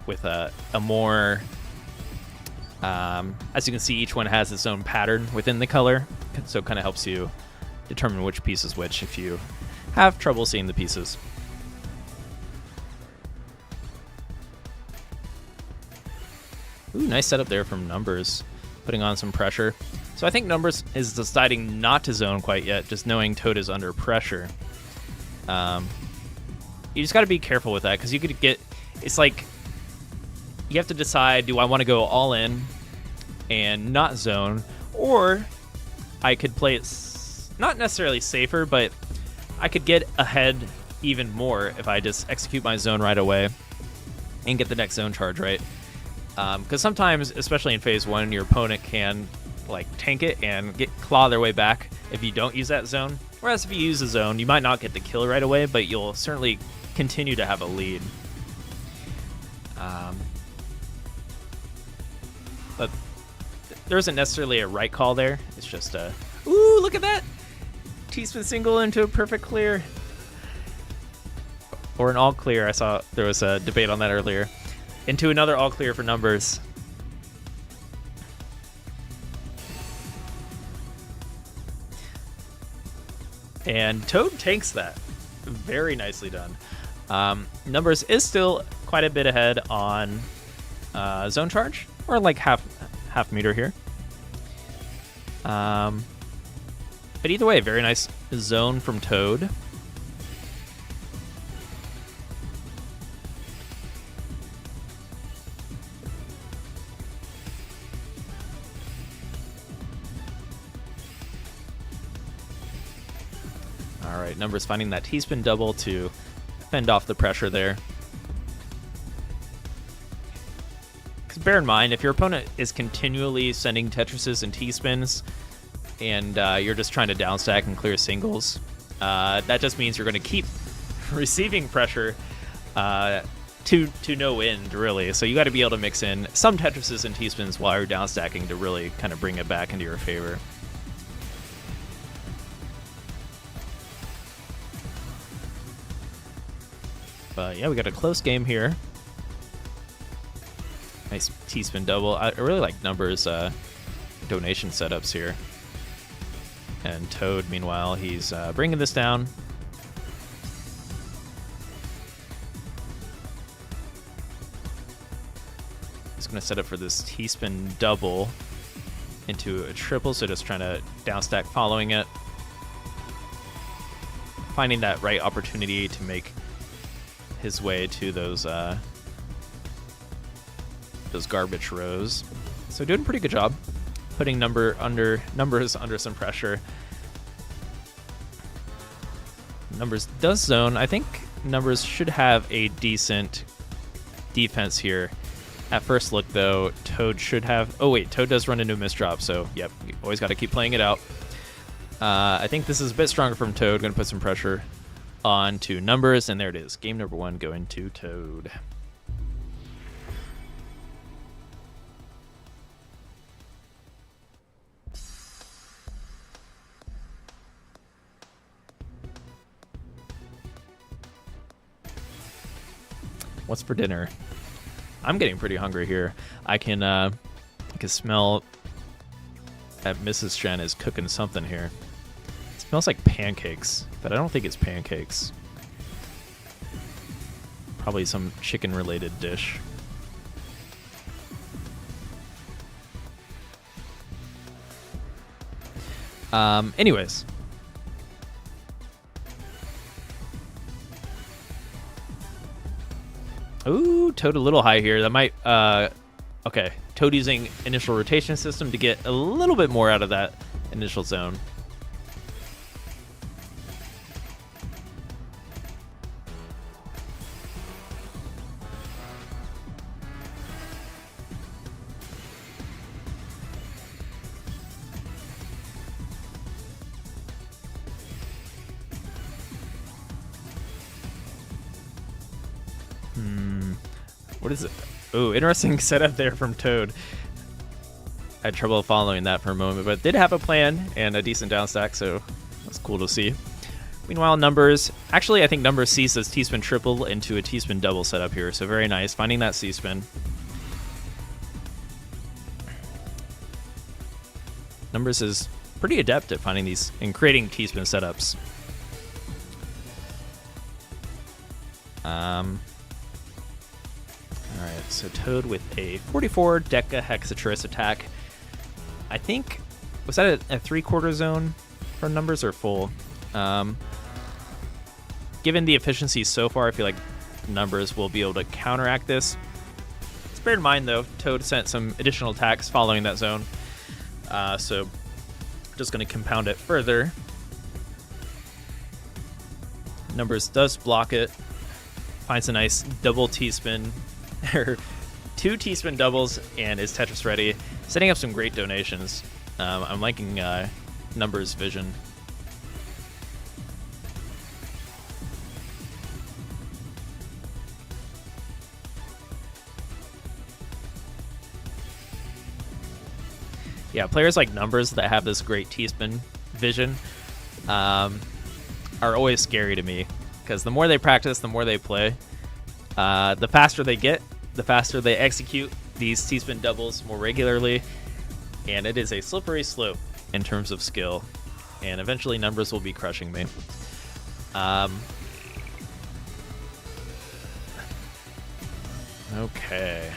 with a more, as you can see, each one has its own pattern within the color, so it kind of helps you determine which piece is which if you have trouble seeing the pieces. Ooh, nice setup there from Numbers, putting on some pressure. So I think Numbers is deciding not to zone quite yet, just knowing Toad is under pressure. You just got to be careful with that, because you could get, it's like, you have to decide, do I want to go all in and not zone, or I could play it not necessarily safer, but I could get ahead even more if I just execute my zone right away and get the next zone charge right. Because sometimes, especially in phase 1, your opponent can like tank it and claw their way back if you don't use that zone. Whereas if you use the zone, you might not get the kill right away, but you'll certainly continue to have a lead. But there isn't necessarily a right call there. It's just a, ooh, look at that! T-spin single into a perfect clear. Or an all clear. I saw there was a debate on that earlier. Into another all clear for Numbers. And Toad takes that. Very nicely done. Numbers is still quite a bit ahead on zone charge, or like half meter here. But either way, very nice zone from Toad. All right, Numbers finding that T-spin double to fend off the pressure there. Because bear in mind, if your opponent is continually sending Tetrises and T-spins, and you're just trying to downstack and clear singles, that just means you're going to keep receiving pressure to no end, really. So you got to be able to mix in some Tetrises and T-spins while you're downstacking to really kind of bring it back into your favor. But yeah, we got a close game here. Nice T-spin double. I really like Numbers' donation setups here. And Toad, meanwhile, he's bringing this down. He's going to set up for this T-spin double into a triple, so just trying to downstack following it. Finding that right opportunity to make his way to those garbage rows. So doing a pretty good job putting Numbers under some pressure. Numbers does zone. I think Numbers should have a decent defense here. At first look, though, Toad should have... Oh, wait, Toad does run into a misdrop, so, yep, you always got to keep playing it out. I think this is a bit stronger from Toad. Going to put some pressure on to Numbers, and there it is. Game number 1 going to Toad. What's for dinner? I'm getting pretty hungry here. I can smell that Mrs. Chen is cooking something here. It smells like pancakes, but I don't think it's pancakes. Probably some chicken-related dish. Anyways. Ooh, Toad a little high here. That might, okay. Toad using initial rotation system to get a little bit more out of that initial zone. What is it? Ooh, interesting setup there from Toad. I had trouble following that for a moment, but did have a plan and a decent downstack, so that's cool to see. Meanwhile, Numbers... Actually, I think Numbers sees this T-spin triple into a T-spin double setup here, so very nice. Finding that C-spin. Numbers is pretty adept at finding these and creating T-spin setups. Alright, so Toad with a 44 Deca Hexaturus attack. I think, was that a 3/4 zone for Numbers or full? Given the efficiency so far, I feel like Numbers will be able to counteract this. Let's bear in mind, though, Toad sent some additional attacks following that zone. So just going to compound it further. Numbers does block it. Finds a nice double T-spin. Or 2 T-spin doubles and is Tetris ready. Setting up some great donations. I'm liking Numbers' vision. Yeah, players like Numbers that have this great T-spin vision are always scary to me, because the more they practice, the more they play, the faster they get, the faster they execute these T-spin doubles more regularly, and it is a slippery slope in terms of skill. and eventually numbers will be crushing me. Okay.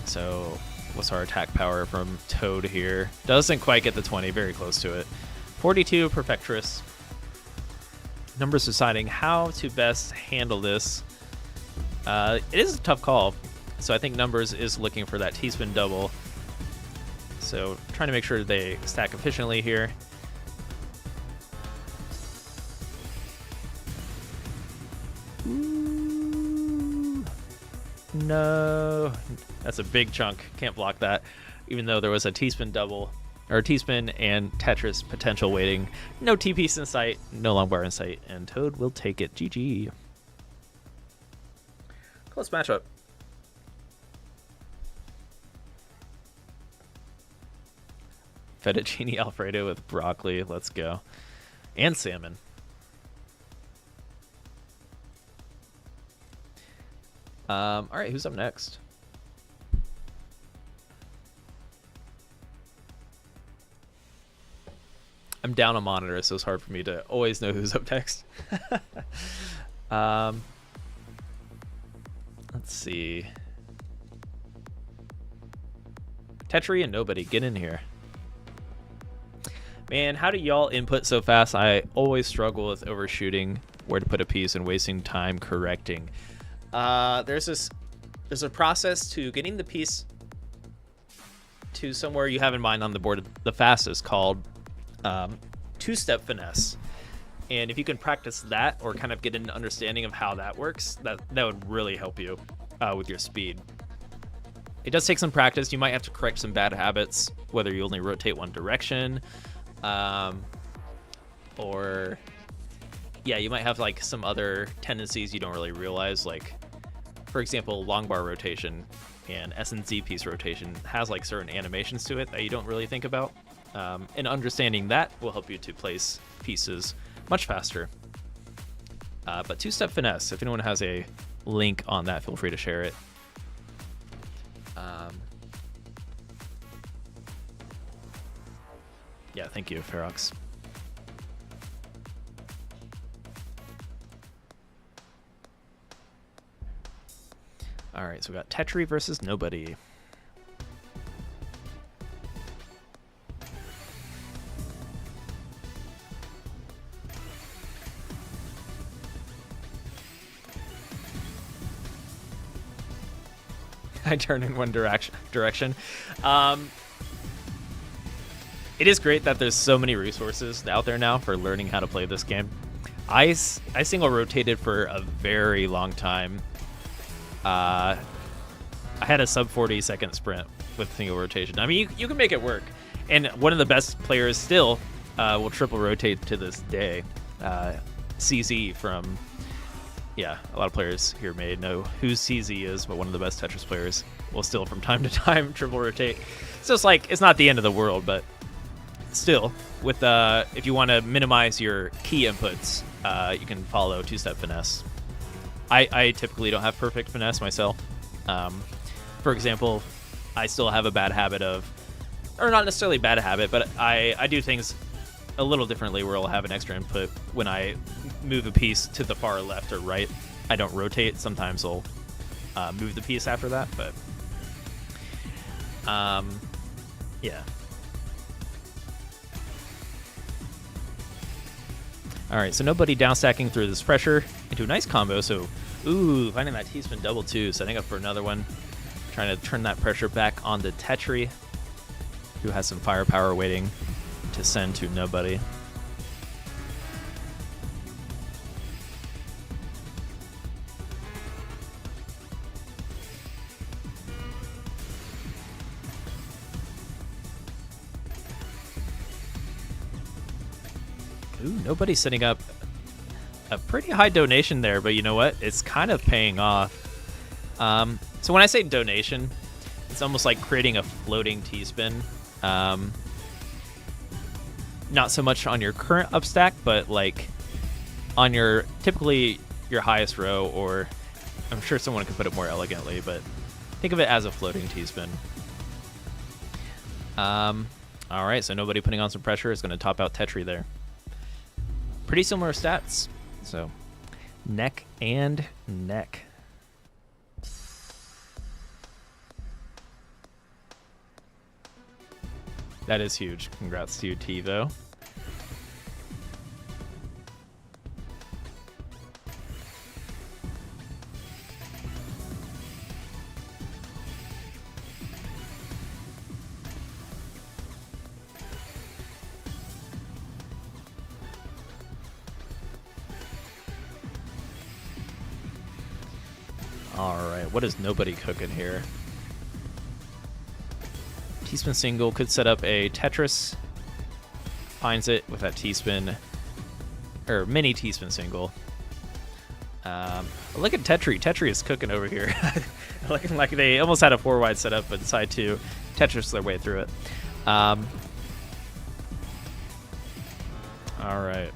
So, what's our attack power from Toad here? Doesn't quite get the 20, very close to it. 42, Perfectress. Numbers deciding how to best handle this. It is a tough call, so I think Numbers is looking for that T-spin double. So, trying to make sure they stack efficiently here. Ooh, no, that's a big chunk. Can't block that, even though there was a T-spin double, or T-spin and Tetris potential waiting. No T-piece in sight, no long bar in sight, and Toad will take it. GG. Close matchup. Fettuccine Alfredo with broccoli. Let's go. And salmon. All right, who's up next? I'm down a monitor, so it's hard for me to always know who's up next. Let's see. Tetris and nobody, get in here. Man, how do y'all input so fast? I always struggle with overshooting where to put a piece and wasting time correcting. There's a process to getting the piece to somewhere you have in mind on the board the fastest called two-step finesse. And if you can practice that or kind of get an understanding of how that works, that would really help you with your speed. It does take some practice. You might have to correct some bad habits, whether you only rotate one direction, or yeah, you might have like some other tendencies you don't really realize. Like, for example, long bar rotation and S and Z piece rotation has like certain animations to it that you don't really think about. And understanding that will help you to place pieces much faster. But two-step finesse, if anyone has a link on that, feel free to share it. Yeah, thank you, Ferox. All right, so we got Tetris versus nobody. I turn in one direction. It is great that there's so many resources out there now for learning how to play this game. I single rotated for a very long time. I had a sub 40 second sprint with single rotation. I mean, you can make it work. And one of the best players still will triple rotate to this day. CZ from, yeah, a lot of players here may know who CZ is, but one of the best Tetris players will still from time to time triple rotate. So it's like, it's not the end of the world, but still, with if you want to minimize your key inputs, you can follow two-step finesse. I typically don't have perfect finesse myself. For example, I still have a bad habit of, or not necessarily bad habit, but I do things a little differently where I'll have an extra input when I move a piece to the far left or right. I don't rotate. Sometimes I'll move the piece after that, but yeah. All right, so nobody down stacking through this pressure into a nice combo. So, ooh, finding that T-spin double too, setting up for another one. Trying to turn that pressure back on the Tetris, who has some firepower waiting to send to nobody. Ooh, nobody's setting up a pretty high donation there, but you know what? It's kind of paying off. So when I say donation, it's almost like creating a floating T-spin. Not so much on your current upstack, but like on your typically your highest row, or I'm sure someone could put it more elegantly, but think of it as a floating T-spin. All right, so nobody putting on some pressure is going to top out Tetris there. Pretty similar stats, so neck and neck. That is huge. Congrats to you, TiVo. Alright, what is nobody cooking here? T-spin single could set up a Tetris. Finds it with that T-spin, or mini T-spin single. Look at Tetris. Tetris is cooking over here. Looking like they almost had a 4-wide setup, but decided to Tetris their way through it. Alright.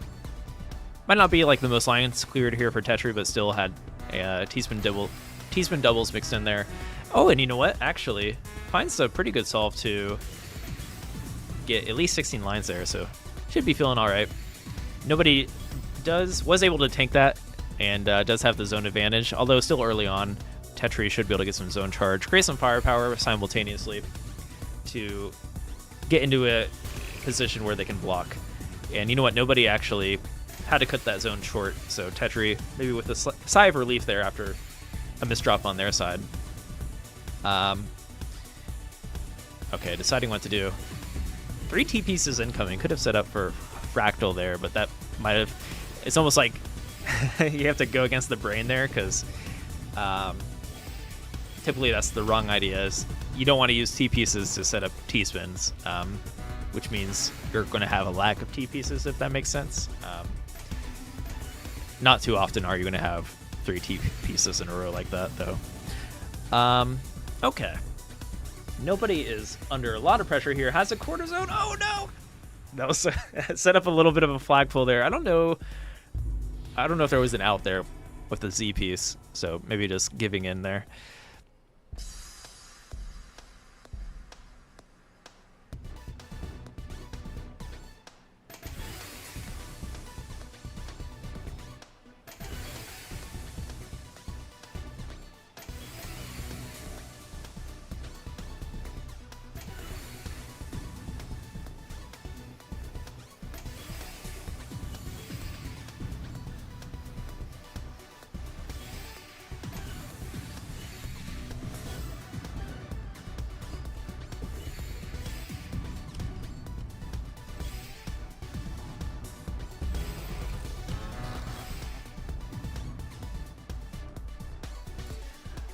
Might not be like the most lines cleared here for Tetris, but still had a T-spin doubles mixed in there. Oh, and you know what? Actually, finds a pretty good solve to get at least 16 lines there, so should be feeling all right. Nobody was able to tank that and does have the zone advantage, although still early on. Tetris should be able to get some zone charge, create some firepower simultaneously to get into a position where they can block. And you know what? Nobody actually had to cut that zone short, so Tetris maybe with a sigh of relief there after a misdrop on their side. Okay, deciding what to do. 3 T pieces incoming. Could have set up for fractal there, but that might have... It's almost like you have to go against the brain there, because typically that's the wrong idea. Is you don't want to use T pieces to set up T spins, which means you're going to have a lack of T pieces, if that makes sense. Not too often are you going to have 3 T pieces in a row like that, though. Okay. Nobody is under a lot of pressure here. Has a quarter zone. Oh, no! That was set up a little bit of a flag pull there. I don't know if there was an out there with the Z piece, so maybe just giving in there.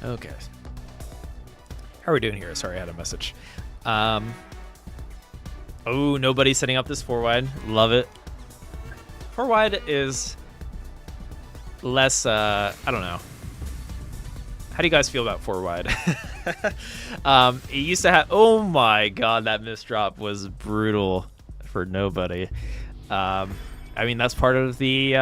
Okay. How are we doing here? Sorry, I had a message. Oh, nobody's setting up this 4-wide. Love it. 4-wide is less, I don't know. How do you guys feel about 4-wide? It used to have, oh my god, that misdrop was brutal for nobody. I mean, that's part of the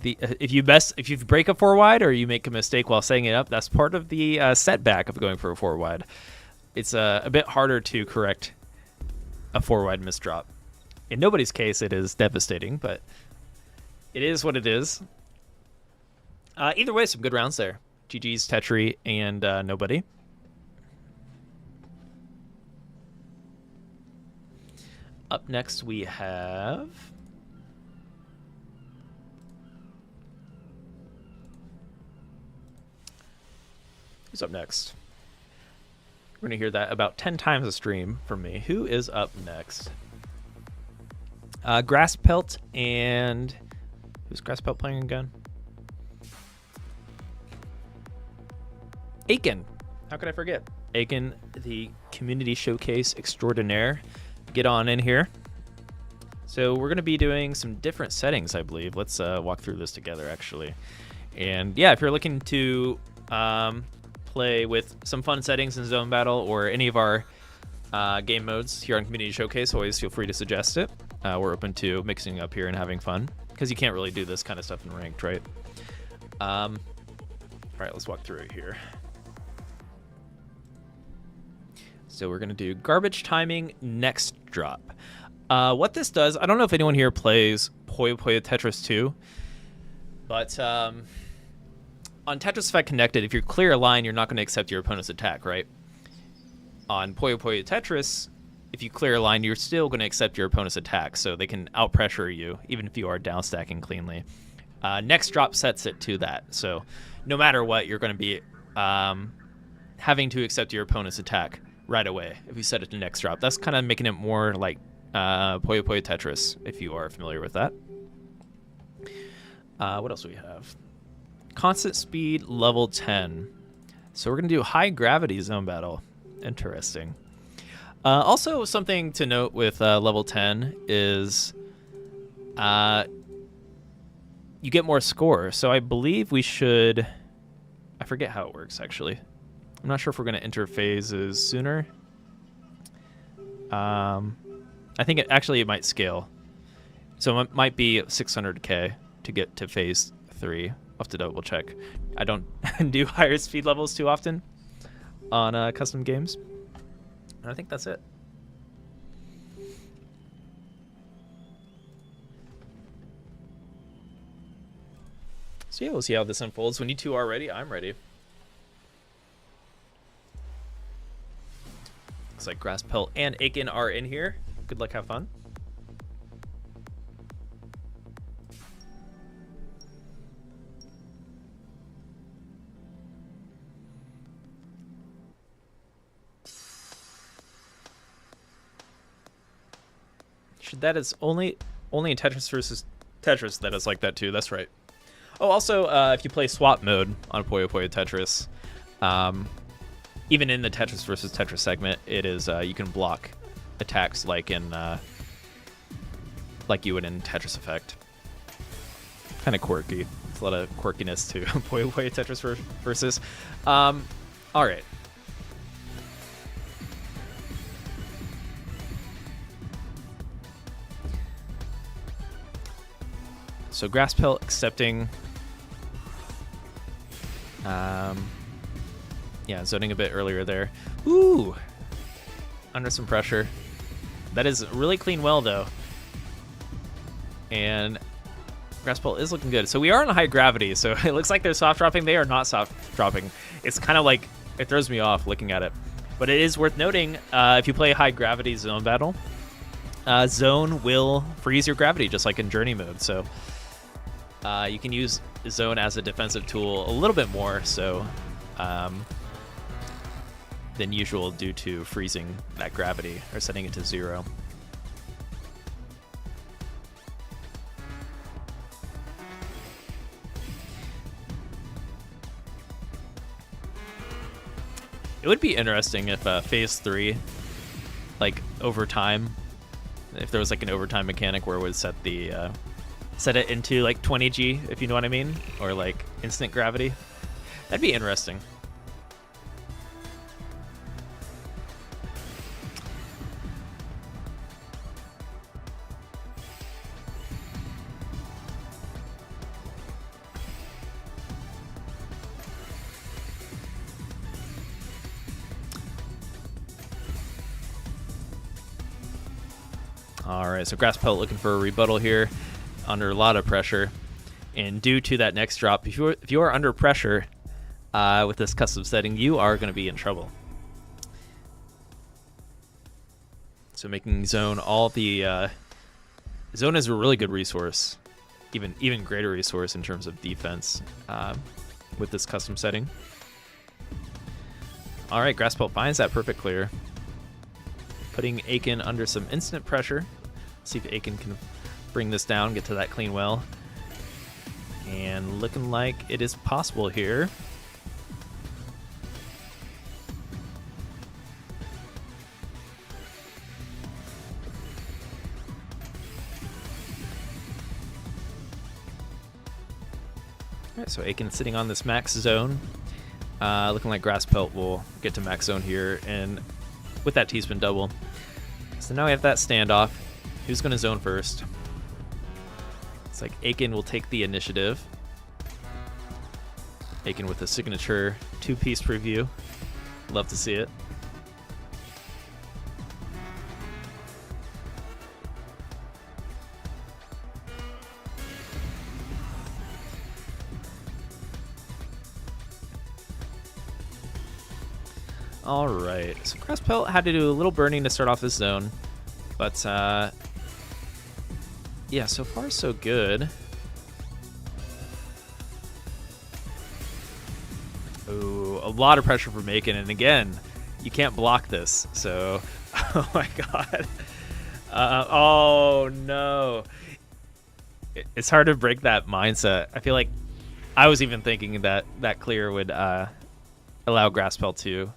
if you break a 4-wide or you make a mistake while setting it up, that's part of the setback of going for a 4-wide. It's a bit harder to correct a 4-wide misdrop. In nobody's case, it is devastating, but it is what it is. Either way, some good rounds there. GG's, Tetris, and nobody. Up next, we have... Who's up next? We're going to hear that about 10 times a stream from me. Who is up next? Grasspelt and... Who's Grasspelt playing again? Aiken. How could I forget? Aiken, the community showcase extraordinaire. Get on in here. So we're going to be doing some different settings, I believe. Let's walk through this together, actually. And yeah, if you're looking to play with some fun settings in Zone Battle or any of our game modes here on Community Showcase, always feel free to suggest it. We're open to mixing up here and having fun, because you can't really do this kind of stuff in ranked, right? All right, let's walk through it here. So we're going to do garbage timing next drop. What this does, I don't know if anyone here plays Puyo Puyo Tetris 2, but on Tetris Effect Connected, if you clear a line, you're not going to accept your opponent's attack, right? On Puyo Puyo Tetris, if you clear a line, you're still going to accept your opponent's attack, so they can out-pressure you, even if you are down-stacking cleanly. Next drop sets it to that, so no matter what, you're going to be having to accept your opponent's attack right away if you set it to next drop. That's kind of making it more like Puyo Puyo Tetris, if you are familiar with that. What else do we have? Constant speed, level 10. So we're going to do high gravity zone battle. Interesting. Also, something to note with level 10 is you get more score. So I believe we should... I forget how it works, actually. I'm not sure if we're going to enter phases sooner. I think it might scale. So it might be 600k to get to phase 3. I'll have to double check. I don't do higher speed levels too often on custom games. And I think that's it. So yeah, we'll see how this unfolds. When you two are ready, I'm ready. Looks like Grass Pelt and Aiken are in here. Good luck, have fun. That is only in Tetris versus Tetris that is like that too. That's right. Oh, also, if you play swap mode on Puyo Puyo Tetris, even in the Tetris versus Tetris segment, it is you can block attacks like in like you would in Tetris Effect. Kind of quirky. There's a lot of quirkiness to Puyo Puyo Tetris versus. All right. So Grass Pelt accepting, yeah, zoning a bit earlier there. Ooh, under some pressure. That is really clean well though. And Grass Pelt is looking good. So we are on a high gravity, so it looks like they're soft dropping. They are not soft dropping. It's kind of like, it throws me off looking at it. But it is worth noting, if you play high gravity zone battle, zone will freeze your gravity just like in journey mode. So you can use zone as a defensive tool a little bit more so than usual due to freezing that gravity or setting it to 0. It would be interesting if phase 3, like over time, if there was like an overtime mechanic where it would set the set it into like 20G, if you know what I mean, or like instant gravity. That'd be interesting. All right, so Grass Pelt looking for a rebuttal here, under a lot of pressure, and due to that next drop, if you are under pressure with this custom setting, you are going to be in trouble. So making zone all the zone is a really good resource, even greater resource in terms of defense with this custom setting. All right, Grass Pelt finds that perfect clear, putting Aiken under some instant pressure. See if Aiken can bring this down, get to that clean well. And looking like it is possible here. Alright, so Aiken sitting on this max zone. Looking like Grass Pelt will get to max zone here, and with that T-spin double. So now we have that standoff. Who's going to zone first? It's like Aiken will take the initiative. Aiken with a signature 2-piece preview. Love to see it. All right. So Grass Pelt had to do a little burning to start off this zone. But, yeah, so far so good. Ooh, a lot of pressure for Macon. And again, you can't block this. So, oh my god. Oh no. It's hard to break that mindset. I feel like I was even thinking that that clear would allow Grasspel to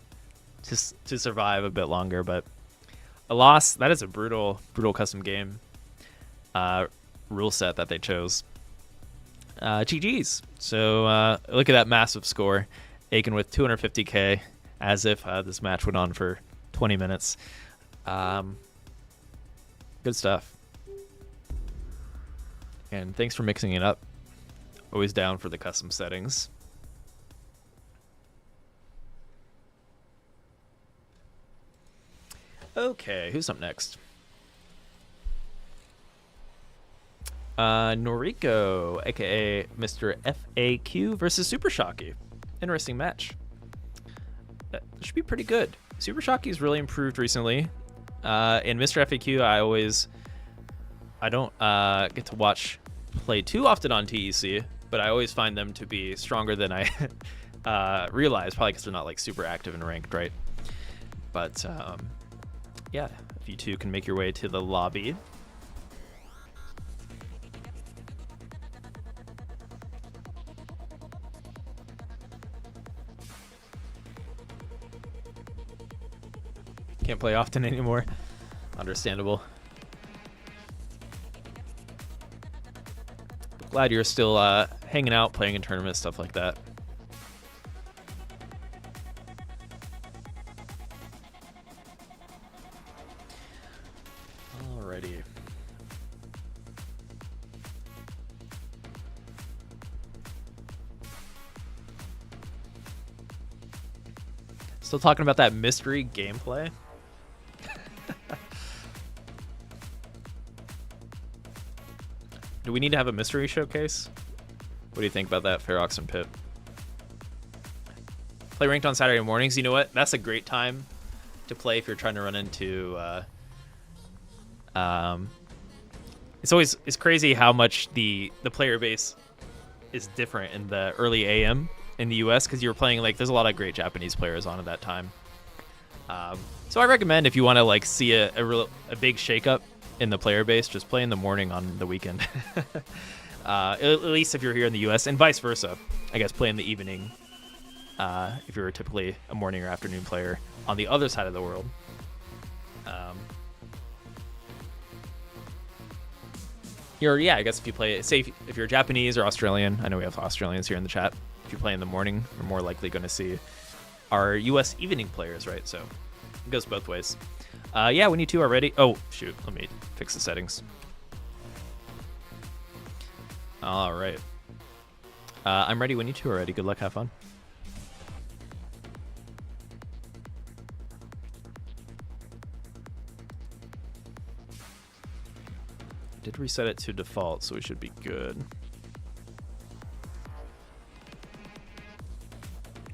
survive a bit longer, but a loss. That is a brutal custom game rule set that they chose. GG's. So look at that massive score. Aiken with 250k, as if this match went on for 20 minutes. Good stuff. And thanks for mixing it up. Always down for the custom settings. Okay, who's up next? Noriko, aka Mr. FAQ versus Super Shocky. Interesting match. That should be pretty good. Super Shocky's really improved recently. In Mr. FAQ, I don't get to watch play too often on TEC, but I always find them to be stronger than I realize, probably because they're not like super active and ranked, right? But yeah, if you two can make your way to the lobby. Can't play often anymore. Understandable. But glad you're still hanging out, playing in tournaments, stuff like that. Alrighty. Still talking about that mystery gameplay. Do we need to have a mystery showcase? What do you think about that, Ferox and Pip? Play ranked on Saturday mornings. You know what? That's a great time to play if you're trying to run into... It's crazy how much the player base is different in the early AM in the US, because you're playing, like, there's a lot of great Japanese players on at that time. So I recommend, if you want to like see a big shakeup in the player base, just play in the morning on the weekend. At least if you're here in the US, and vice versa. I guess play in the evening if you're typically a morning or afternoon player on the other side of the world. I guess if you play, say if you're Japanese or Australian, I know we have Australians here in the chat. If you play in the morning, you're more likely going to see our US evening players, right? So it goes both ways. Yeah, when you two are ready. Oh, shoot. Let me fix the settings. All right. I'm ready when you two are ready. Good luck. Have fun. Did reset it to default, so we should be good.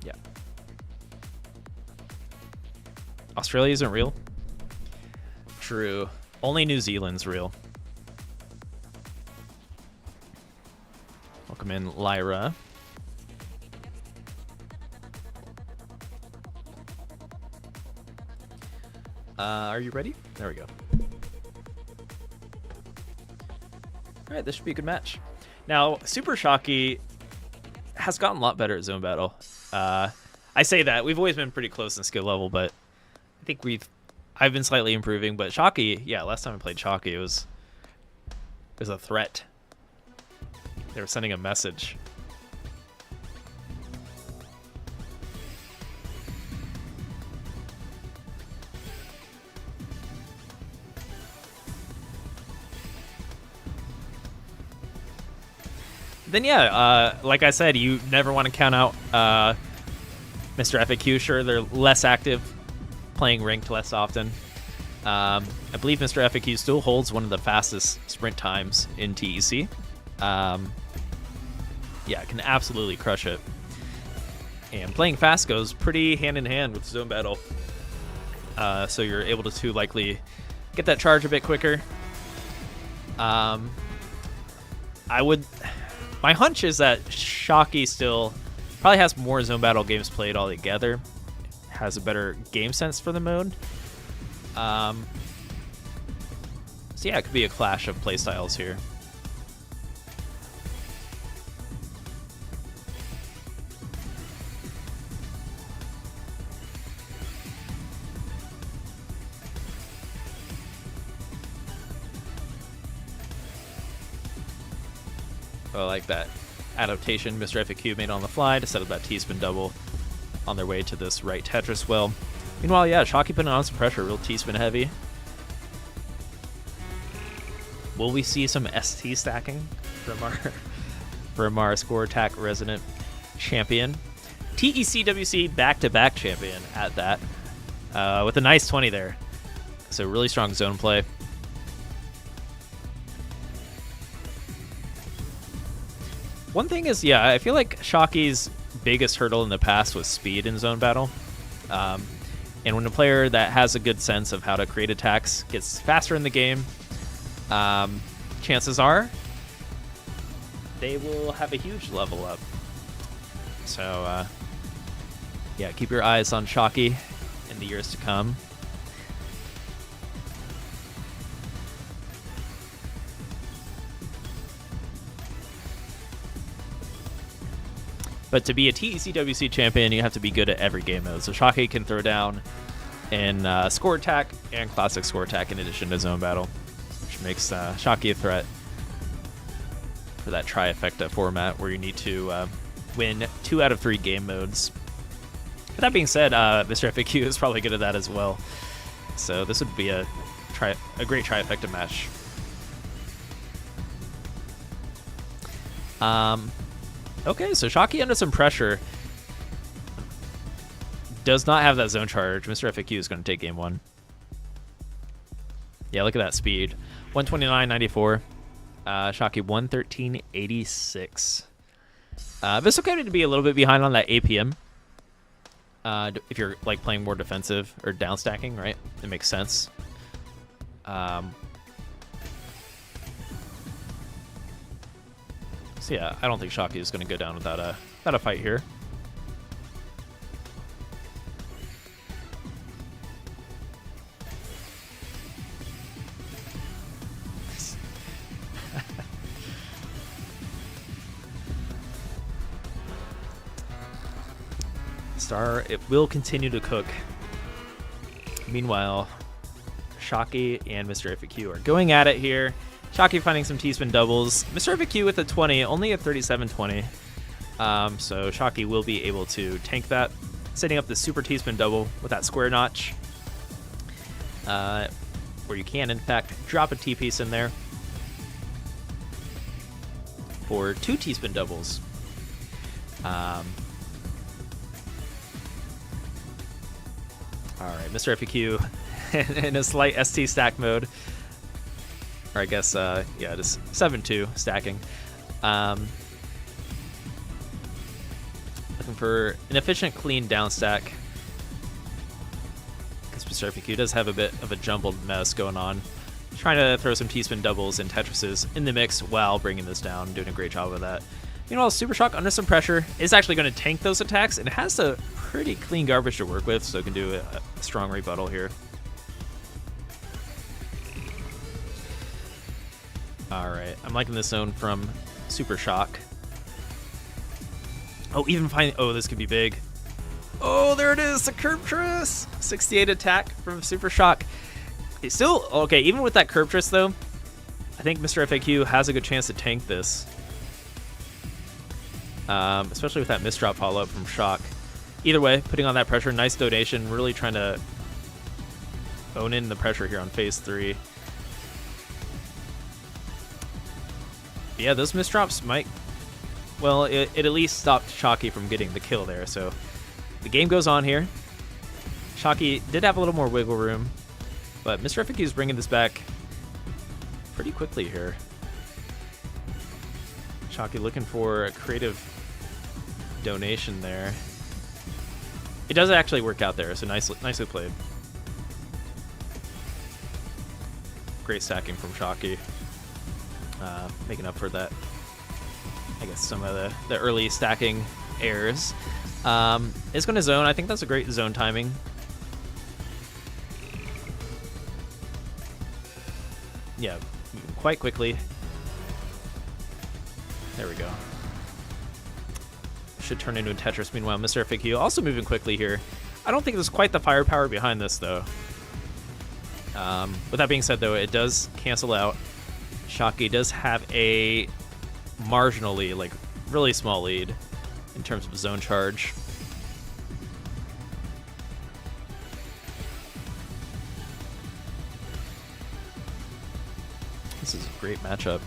Yeah. Australia isn't real? True. Only New Zealand's real. Welcome in, Lyra. Are you ready? There we go. All right, this should be a good match. Now, Super Shocky has gotten a lot better at zone battle. I say that we've always been pretty close in skill level, but I think I've been slightly improving. But Shocky, yeah, last time I played Shocky, it was a threat. They were sending a message. Then yeah, like I said, you never want to count out Mr. FAQ. Sure, they're less active, playing ranked less often. I believe Mr. FAQ still holds one of the fastest sprint times in TEC. Yeah, can absolutely crush it. And playing fast goes pretty hand in hand with zone battle. So you're able to likely get that charge a bit quicker. My hunch is that Shockey still probably has more zone battle games played altogether, has a better game sense for the mode. So yeah, it could be a clash of playstyles here. I like that adaptation Mr. FAQ made on the fly to set up that T-spin double on their way to this right Tetris well. Meanwhile, yeah, Shockey putting on some pressure, real T-spin heavy. Will we see some ST stacking from our score attack resident champion? TECWC back-to-back champion at that, with a nice 20 there. So really strong zone play. One thing is, yeah, I feel like Shockey's biggest hurdle in the past was speed in zone battle. And when a player that has a good sense of how to create attacks gets faster in the game, chances are they will have a huge level up. So, yeah, keep your eyes on Shockey in the years to come. But to be a TECWC champion, you have to be good at every game mode. So Shockey can throw down in score attack and classic score attack in addition to zone battle, which makes Shockey a threat for that trifecta format where you need to win 2 out of 3 game modes. But that being said, Mr. FAQ is probably good at that as well. So this would be a great trifecta match. Okay, so Shockey under some pressure. Does not have that zone charge. Mr. FAQ is going to take game 1. Yeah, look at that speed. 129.94. Shockey 113.86. It's okay to be a little bit behind on that APM. If you're like playing more defensive or down stacking, right? It makes sense. So yeah, I don't think Shockey is going to go down without a fight here. Star, it will continue to cook. Meanwhile, Shockey and Mr. FAQ are going at it here. Shockey finding some T-spin doubles. Mr. FAQ with a 20, only a 37.20. So Shockey will be able to tank that, setting up the super T-spin double with that square notch, where you can, in fact, drop a T-piece in there for 2 T-spin doubles. All right, Mr. FAQ in a slight ST stack mode. Or I guess, yeah, just 7-2 stacking. Looking for an efficient, clean down stack. Because Mr. FAQ does have a bit of a jumbled mess going on. Trying to throw some T-spin doubles and Tetrises in the mix while bringing this down. Doing a great job of that. Meanwhile, Super Shock under some pressure is actually going to tank those attacks. And it has a pretty clean garbage to work with, so it can do a strong rebuttal here. Alright, I'm liking this zone from Super Shock. Oh, even finding... Oh, this could be big. Oh, there it is! The Kerptris! 68 attack from Super Shock. It's still... Okay, even with that Kerptris, though, I think Mr. FAQ has a good chance to tank this. Especially with that misdrop follow-up from Shock. Either way, putting on that pressure, nice donation, really trying to own in the pressure here on phase 3. Yeah, those misdrops might... Well, it at least stopped Shockey from getting the kill there, so the game goes on here. Shockey did have a little more wiggle room, but Mr. FAQ is bringing this back pretty quickly here. Shockey looking for a creative donation there. It does actually work out there, so nicely played. Great stacking from Shockey. Making up for that, I guess, some of the early stacking errors. It's going to zone. I think that's a great zone timing. Yeah, quite quickly. There we go. Should turn into a Tetris. Meanwhile, Mr. FAQ also moving quickly here. I don't think there's quite the firepower behind this, though. With that being said, though, it does cancel out. Shockey does have a marginally, like, really small lead in terms of zone charge. This is a great matchup.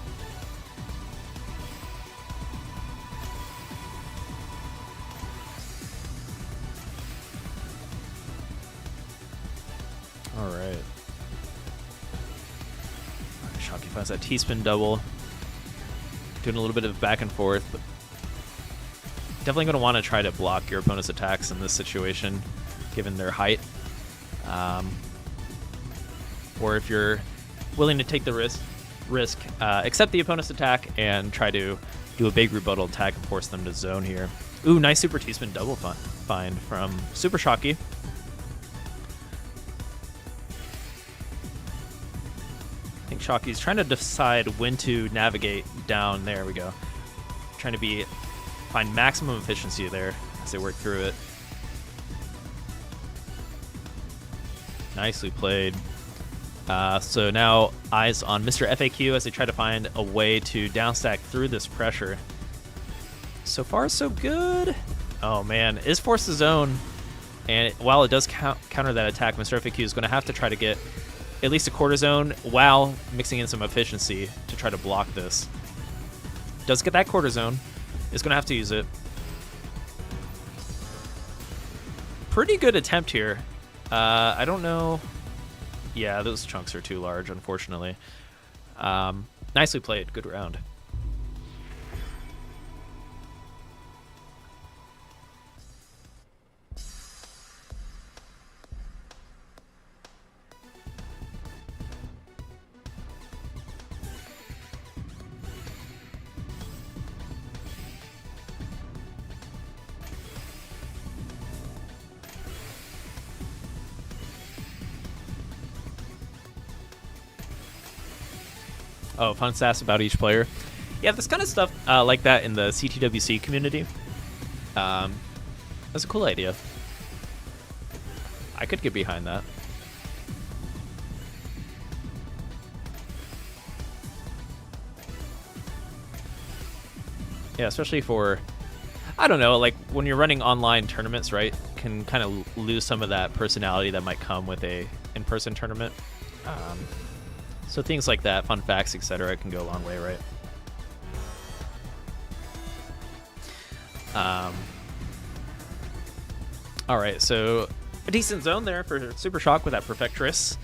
All right. Shockey finds that T-spin double. Doing a little bit of back and forth, but definitely going to want to try to block your opponent's attacks in this situation, given their height. Or if you're willing to take the risk, accept the opponent's attack and try to do a big rebuttal attack and force them to zone here. Ooh, nice super T-spin double find from Super Shockey. I think Shockey's trying to decide when to navigate down. There we go. Trying to find maximum efficiency there as they work through it. Nicely played. So now eyes on Mr. FAQ as they try to find a way to downstack through this pressure. So far, so good. Oh man, is forced to zone, and while it does counter that attack, Mr. FAQ is going to have to try to get at least a quarter zone while mixing in some efficiency to try to block this. Does get that quarter zone. Is going to have to use it. Pretty good attempt here. I don't know. Yeah, those chunks are too large, unfortunately. Nicely played. Good round. Oh, fun stats about each player. Yeah, this kind of stuff like that in the CTWC community. That's a cool idea. I could get behind that. Yeah, especially for, I don't know, like when you're running online tournaments, right? Can kind of lose some of that personality that might come with a in-person tournament. So things like that, fun facts, etc., can go a long way, right? All right, so a decent zone there for Super Shock with that Perfectress.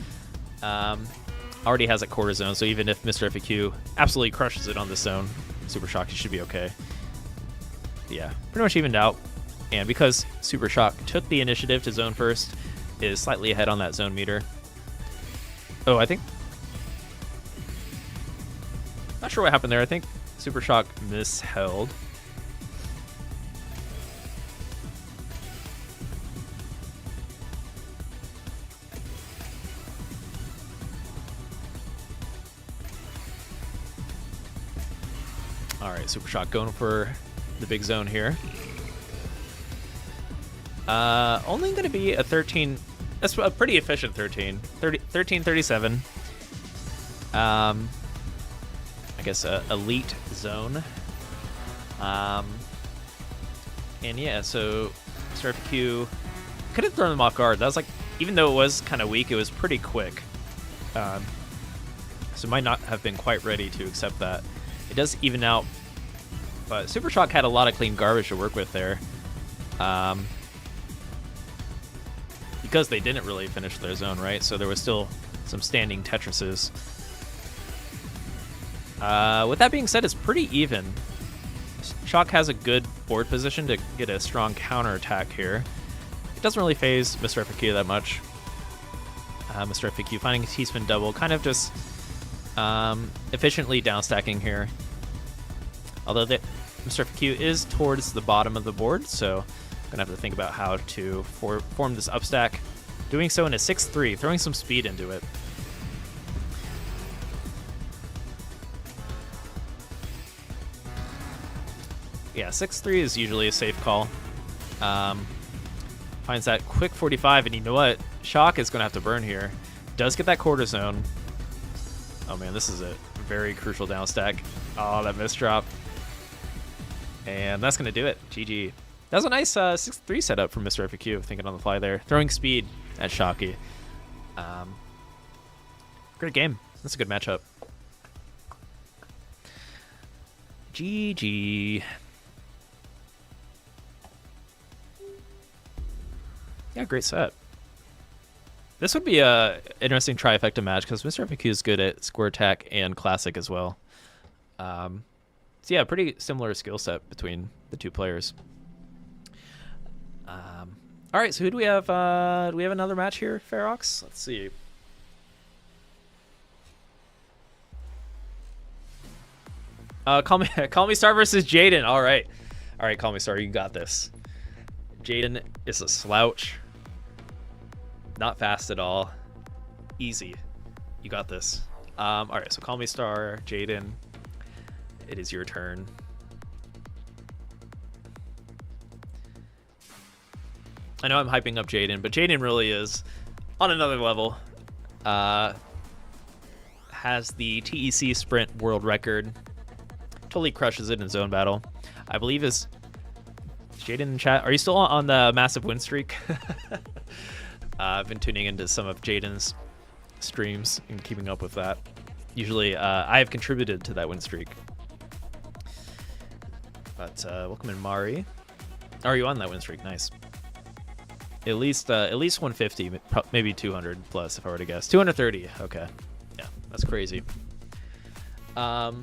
Already has a quarter zone, so even if Mr. FAQ absolutely crushes it on this zone, Super Shock should be okay. Yeah, pretty much evened out. And because Super Shock took the initiative to zone first, is slightly ahead on that zone meter. Oh, I think... Not sure what happened there. I think Super Shock misheld. All right, Super Shock going for the big zone here. Only going to be a 13. That's a pretty efficient 13. 1337. I guess a elite zone. And yeah, so Mr. FAQ could have thrown them off guard. That was like, even though it was kind of weak, it was pretty quick. So might not have been quite ready to accept that. It does even out, but Super Shock had a lot of clean garbage to work with there. Because they didn't really finish their zone, right? So there was still some standing Tetrises. With that being said, it's pretty even. Shock has a good board position to get a strong counterattack here. It doesn't really phase Mr. FAQ that much. Mr. FAQ finding a T-spin double, kind of just efficiently downstacking here. Although Mr. FAQ is towards the bottom of the board, so I'm gonna have to think about how to form this upstack. Doing so in a 6-3, throwing some speed into it. Yeah, 6-3 is usually a safe call. Finds that quick 45, and you know what? Shock is going to have to burn here. Does get that quarter zone. Oh man, this is a very crucial down stack. Oh, that misdrop. And that's going to do it. GG. That was a nice 6-3 setup from Mr. FAQ, thinking on the fly there. Throwing speed at Shocky. Great game. That's a good matchup. GG. Yeah, great set. This would be a interesting trifecta match because Mr. FAQ is good at square attack and classic as well. So yeah, pretty similar skill set between the two players. All right, so who do we have? Do we have another match here, Ferox? Let's see. Call me Star versus Jaden. All right, Call me Star. You got this. Jaden is a slouch. Not fast at all. Easy. You got this. All right, so Call Me Star, Jaden. It is your turn. I know I'm hyping up Jaden, but Jaden really is on another level. Has the TEC sprint world record. Totally crushes it in zone battle. I believe is Jaden in chat. Are you still on the massive win streak? I've been tuning into some of Jaden's streams and keeping up with that. Usually, I have contributed to that win streak. But welcome in, Mari. Are you on that win streak? Nice. At least 150, maybe 200 plus, if I were to guess. 230. Okay. Yeah, that's crazy. All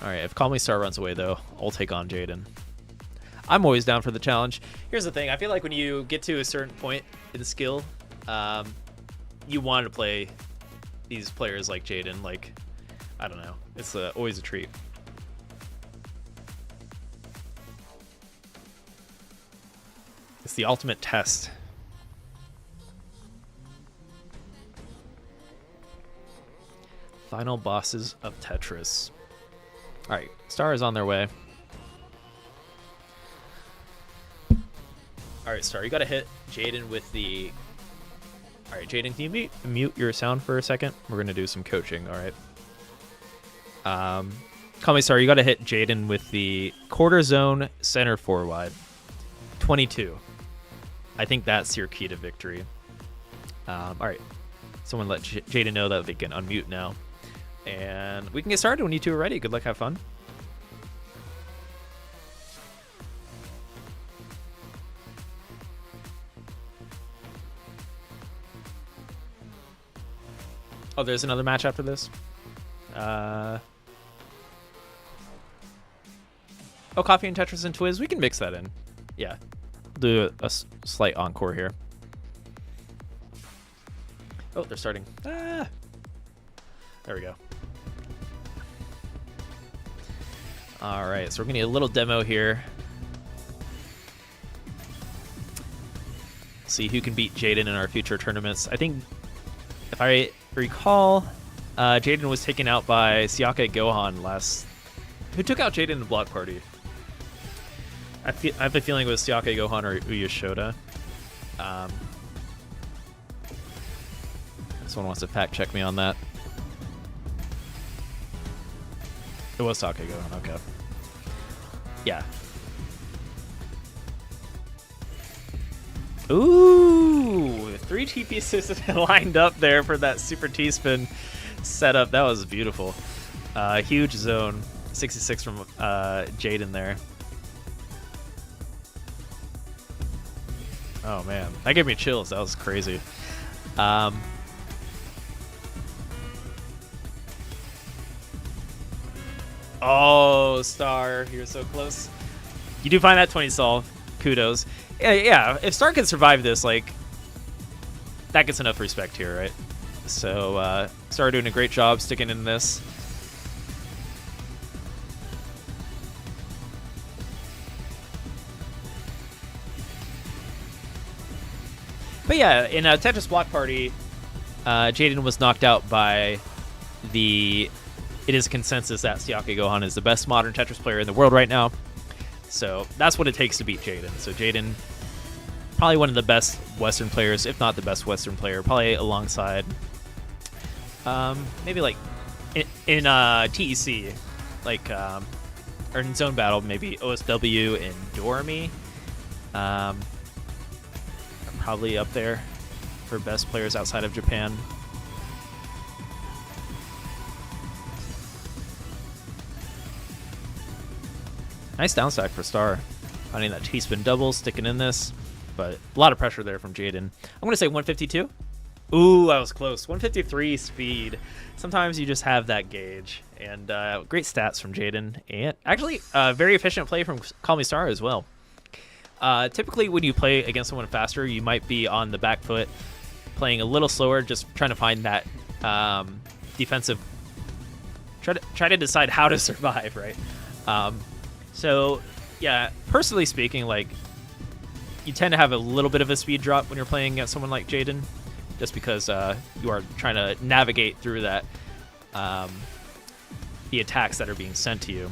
right. If Call Me Star runs away, though, I'll take on Jaden. I'm always down for the challenge. Here's the thing. I feel like when you get to a certain point in skill, you want to play these players like Jaden. Like, I don't know. It's always a treat. It's the ultimate test. Final bosses of Tetris. All right. Star is on their way. All right, Star, you got to hit Jaden with the... All right, Jaden, can you mute your sound for a second? We're going to do some coaching, all right? Call Me Star, you got to hit Jaden with the quarter zone center 4 wide. 22. I think that's your key to victory. All right. Someone let Jaden know that they can unmute now. And we can get started when you two are ready. Good luck, have fun. Oh, there's another match after this? Oh, Coffee and Tetris and Twiz. We can mix that in. Yeah. Do a slight encore here. Oh, they're starting. Ah! There we go. All right, so we're going to get a little demo here. See who can beat Jaden in our future tournaments. I think, if I recall, Jaden was taken out by Siaka Gohan last... Who took out Jaden in the block party? I have a feeling it was Siaka Gohan or Uya Shoda. Someone wants to fact check me on that. It was Siaka Gohan, okay. Yeah. Ooh, 3 T pieces lined up there for that super T-spin setup. That was beautiful. Huge zone. 66 from Jaden there. Oh, man. That gave me chills. That was crazy. Oh, Star. You're so close. You do find that 20 solve. kudos. Yeah, if Star can survive this, like, that gets enough respect here, right? So, Star doing a great job sticking in this. But yeah, in a Tetris Block Party, Jaden was knocked out by the... It is consensus that Siaki Gohan is the best modern Tetris player in the world right now. So that's what it takes to beat Jaden. So Jaden, probably one of the best Western players, if not the best Western player, probably alongside... maybe like in TEC, like, or in Zone Battle, maybe OSW and Dormy. Probably up there for best players outside of Japan. Nice down stack for Star. Finding that T-spin double, sticking in this. But a lot of pressure there from Jaden. I'm going to say 152. Ooh, I was close. 153 speed. Sometimes you just have that gauge. And great stats from Jaden. And actually, very efficient play from Call Me Star as well. Typically, when you play against someone faster, you might be on the back foot, playing a little slower, just trying to find that defensive... Try to decide how to survive, right? So, yeah, personally speaking, like, you tend to have a little bit of a speed drop when you're playing against someone like Jaden, just because you are trying to navigate through that, the attacks that are being sent to you.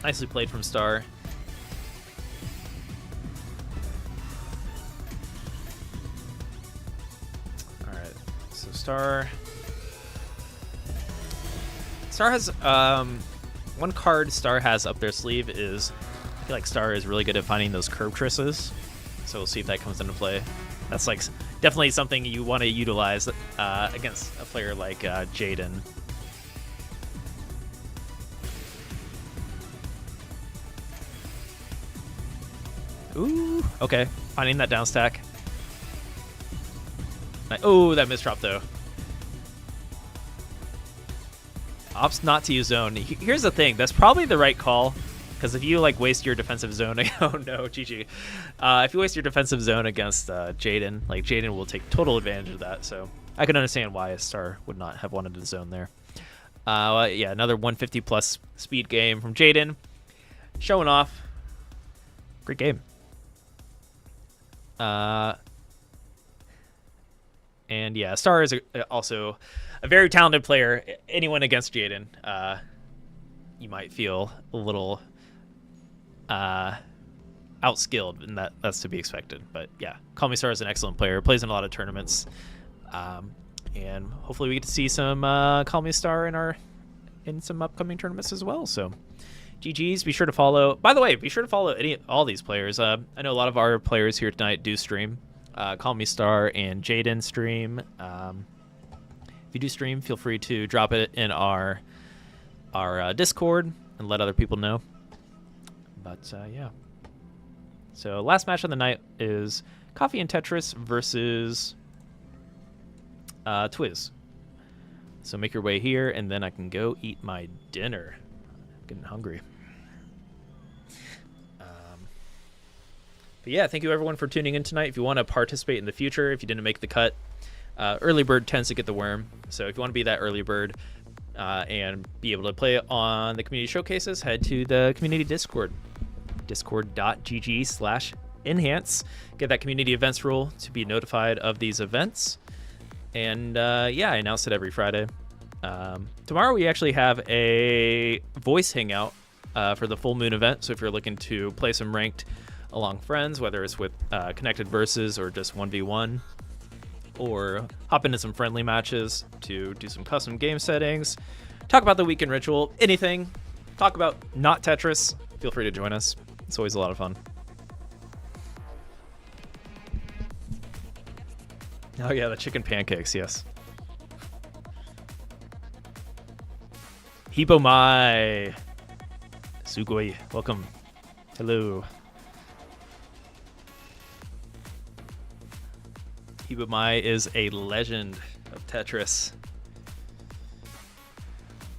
Nicely played from Star. Alright, so Star has, one card Star has up their sleeve is, I feel like Star is really good at finding those curve trisses, so we'll see if that comes into play. That's like definitely something you want to utilize against a player like Jaden. Ooh, okay. Finding that down stack. Oh, that misdrop though. Opts not to use zone. Here's the thing. That's probably the right call. Because if you like waste your defensive zone, oh no, GG. If you waste your defensive zone against Jaden, like Jaden will take total advantage of that. So I can understand why a Star would not have wanted to zone there. Yeah, another 150 plus speed game from Jaden. Showing off. Great game. And yeah, Star is also a very talented player. Anyone against Jaden, you might feel a little outskilled, and that's to be expected. But yeah, Call Me Star is an excellent player. Plays in a lot of tournaments, and hopefully we get to see some Call Me Star in some upcoming tournaments as well. So. GG's, be sure to follow. By the way, be sure to follow all these players. I know a lot of our players here tonight do stream. Call Me Star and Jaden stream. If you do stream, feel free to drop it in our Discord and let other people know. But yeah. So last match of the night is Coffee and Tetris versus Twiz. So make your way here, and then I can go eat my dinner. I'm getting hungry. But yeah, thank you everyone for tuning in tonight. If you want to participate in the future, if you didn't make the cut, early bird tends to get the worm. So if you want to be that early bird and be able to play on the community showcases, head to the community Discord, discord.gg/enhance. Get that community events rule to be notified of these events. And yeah, I announce it every Friday. Tomorrow we actually have a voice hangout for the full moon event. So if you're looking to play some ranked along friends, whether it's with connected versus or just 1v1, or hop into some friendly matches to do some custom game settings, talk about the weekend ritual, anything, talk about not Tetris, feel free to join us. It's always a lot of fun. Oh yeah, the chicken pancakes, yes. Hipomai Sugoi, welcome. Hello. Hipomai is a legend. Tetris.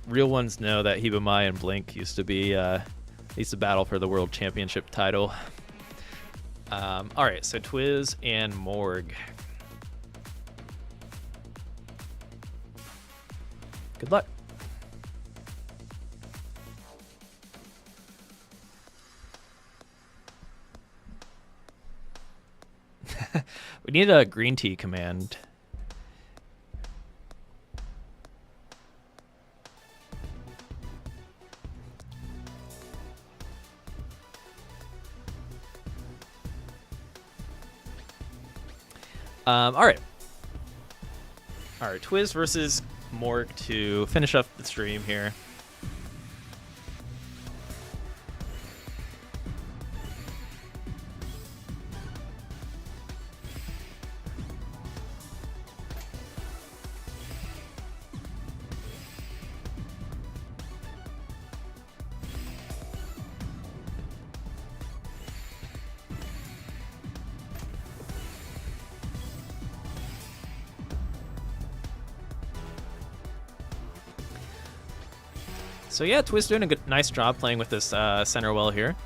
Real ones know that Hibamai and Blink used to battle for the world championship title. All right, so Twiz and Morg. Good luck. We need a green tea command. All right. Twiz versus Morg to finish up the stream here. So yeah, Twiz doing a nice job playing with this center well here.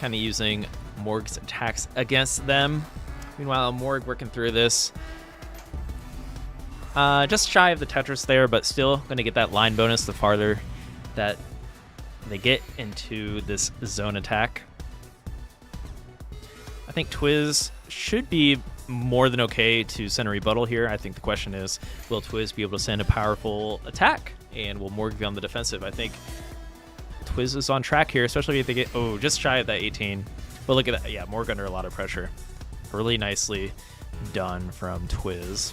Kind of using Morg's attacks against them. Meanwhile, Morg working through this. Just shy of the Tetris there, but still going to get that line bonus the farther that they get into this zone attack. I think Twiz should be more than okay to send a rebuttal here. I think the question is, will Twiz be able to send a powerful attack? And will Morg be on the defensive? I think Twiz is on track here, especially if they get, just shy of that 18. But look at that. Yeah, Morg under a lot of pressure. Really nicely done from Twiz.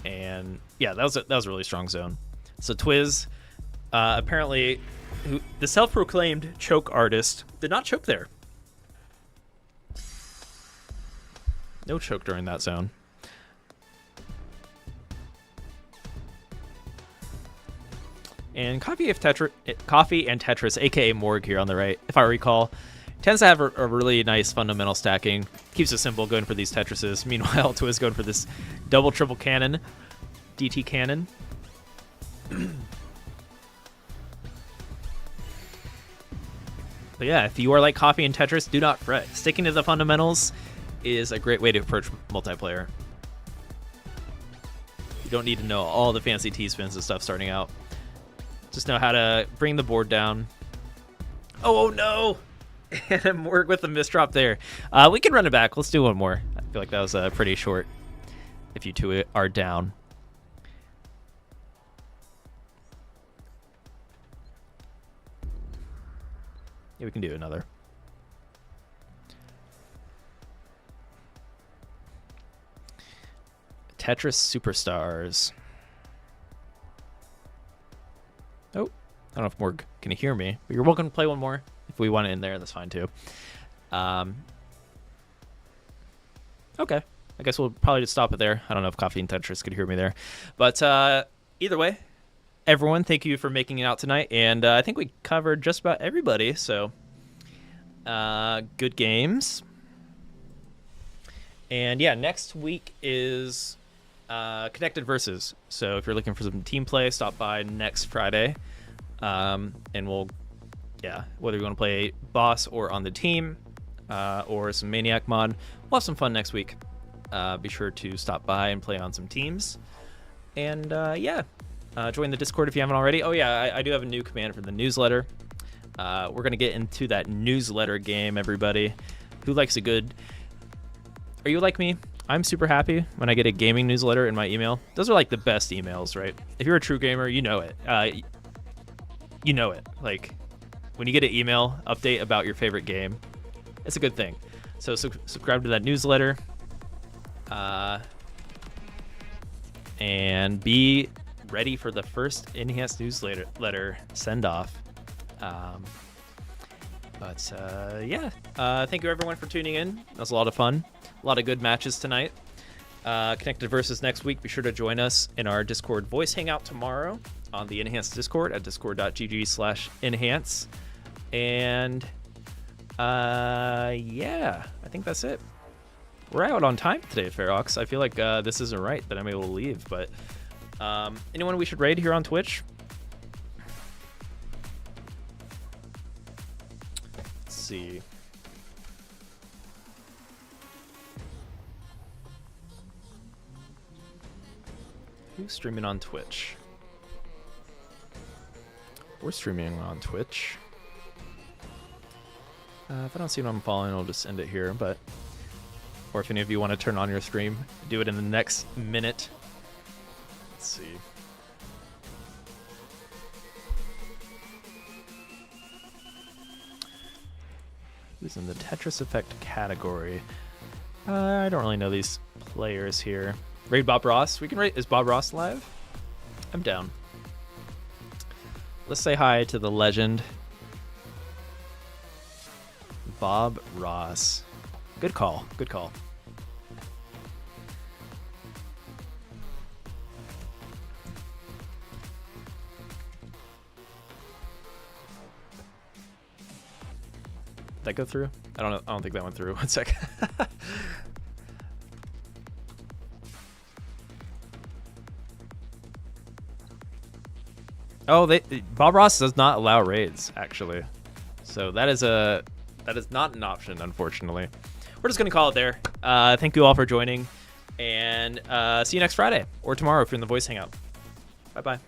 And yeah, that was a really strong zone. So Twiz, apparently, the self-proclaimed choke artist, did not choke there. No choke during that zone. And Coffee and Tetris, aka Morg here on the right, if I recall, tends to have a really nice fundamental stacking. Keeps it simple going for these Tetrises. Meanwhile, Twiz going for this double triple cannon, DT cannon. But yeah, if you are like Coffee and Tetris, do not fret. Sticking to the fundamentals is a great way to approach multiplayer. You don't need to know all the fancy T-spins and stuff starting out. Just know how to bring the board down. Oh no! And Morg with the misdrop there. We can run it back. Let's do one more. I feel like that was pretty short if you two are down. Yeah, we can do another. Tetris Superstars. Oh, I don't know if Morg can hear me, but you're welcome to play one more. If we want it in there, that's fine too. Okay, I guess we'll probably just stop it there. I don't know if Coffee and Tetris could hear me there. But either way, everyone, thank you for making it out tonight. And I think we covered just about everybody, so good games. And yeah, next week is Connected Versus. So if you're looking for some team play, stop by next Friday. And we'll, whether you want to play boss or on the team or some Maniac mod, we'll have some fun next week. Be sure to stop by and play on some teams. And join the Discord if you haven't already. Oh yeah, I do have a new command for the newsletter. We're going to get into that newsletter game, everybody. Who likes a good... Are you like me? I'm super happy when I get a gaming newsletter in my email. Those are like the best emails, right? If you're a true gamer, you know it. You know it. Like, when you get an email update about your favorite game, it's a good thing. So subscribe to that newsletter. And be ready for the first enhanced newsletter send-off. Thank you everyone for tuning in. That was a lot of fun. A lot of good matches tonight. Connected Versus next week. Be sure to join us in our Discord voice hangout tomorrow on the Enhanced Discord at discord.gg/enhance. And Yeah, I think that's it. We're out on time today, Ferox. I feel like this isn't right that I'm able to leave, but anyone we should raid here on Twitch? Let's see. Who's streaming on Twitch? We're streaming on Twitch. If I don't see what I'm following, I'll just end it here, but... Or if any of you want to turn on your stream, do it in the next minute. Let's see. Who's in the Tetris Effect category? I don't really know these players here. Raid Bob Ross. We can rate. Is Bob Ross live? I'm down. Let's say hi to the legend. Bob Ross. Good call. Good call. Did that go through? I don't know. I don't think that went through. One sec. Oh, Bob Ross does not allow raids, actually. So that is not an option, unfortunately. We're just gonna call it there. Thank you all for joining, and see you next Friday or tomorrow if you're in the voice hangout. Bye bye.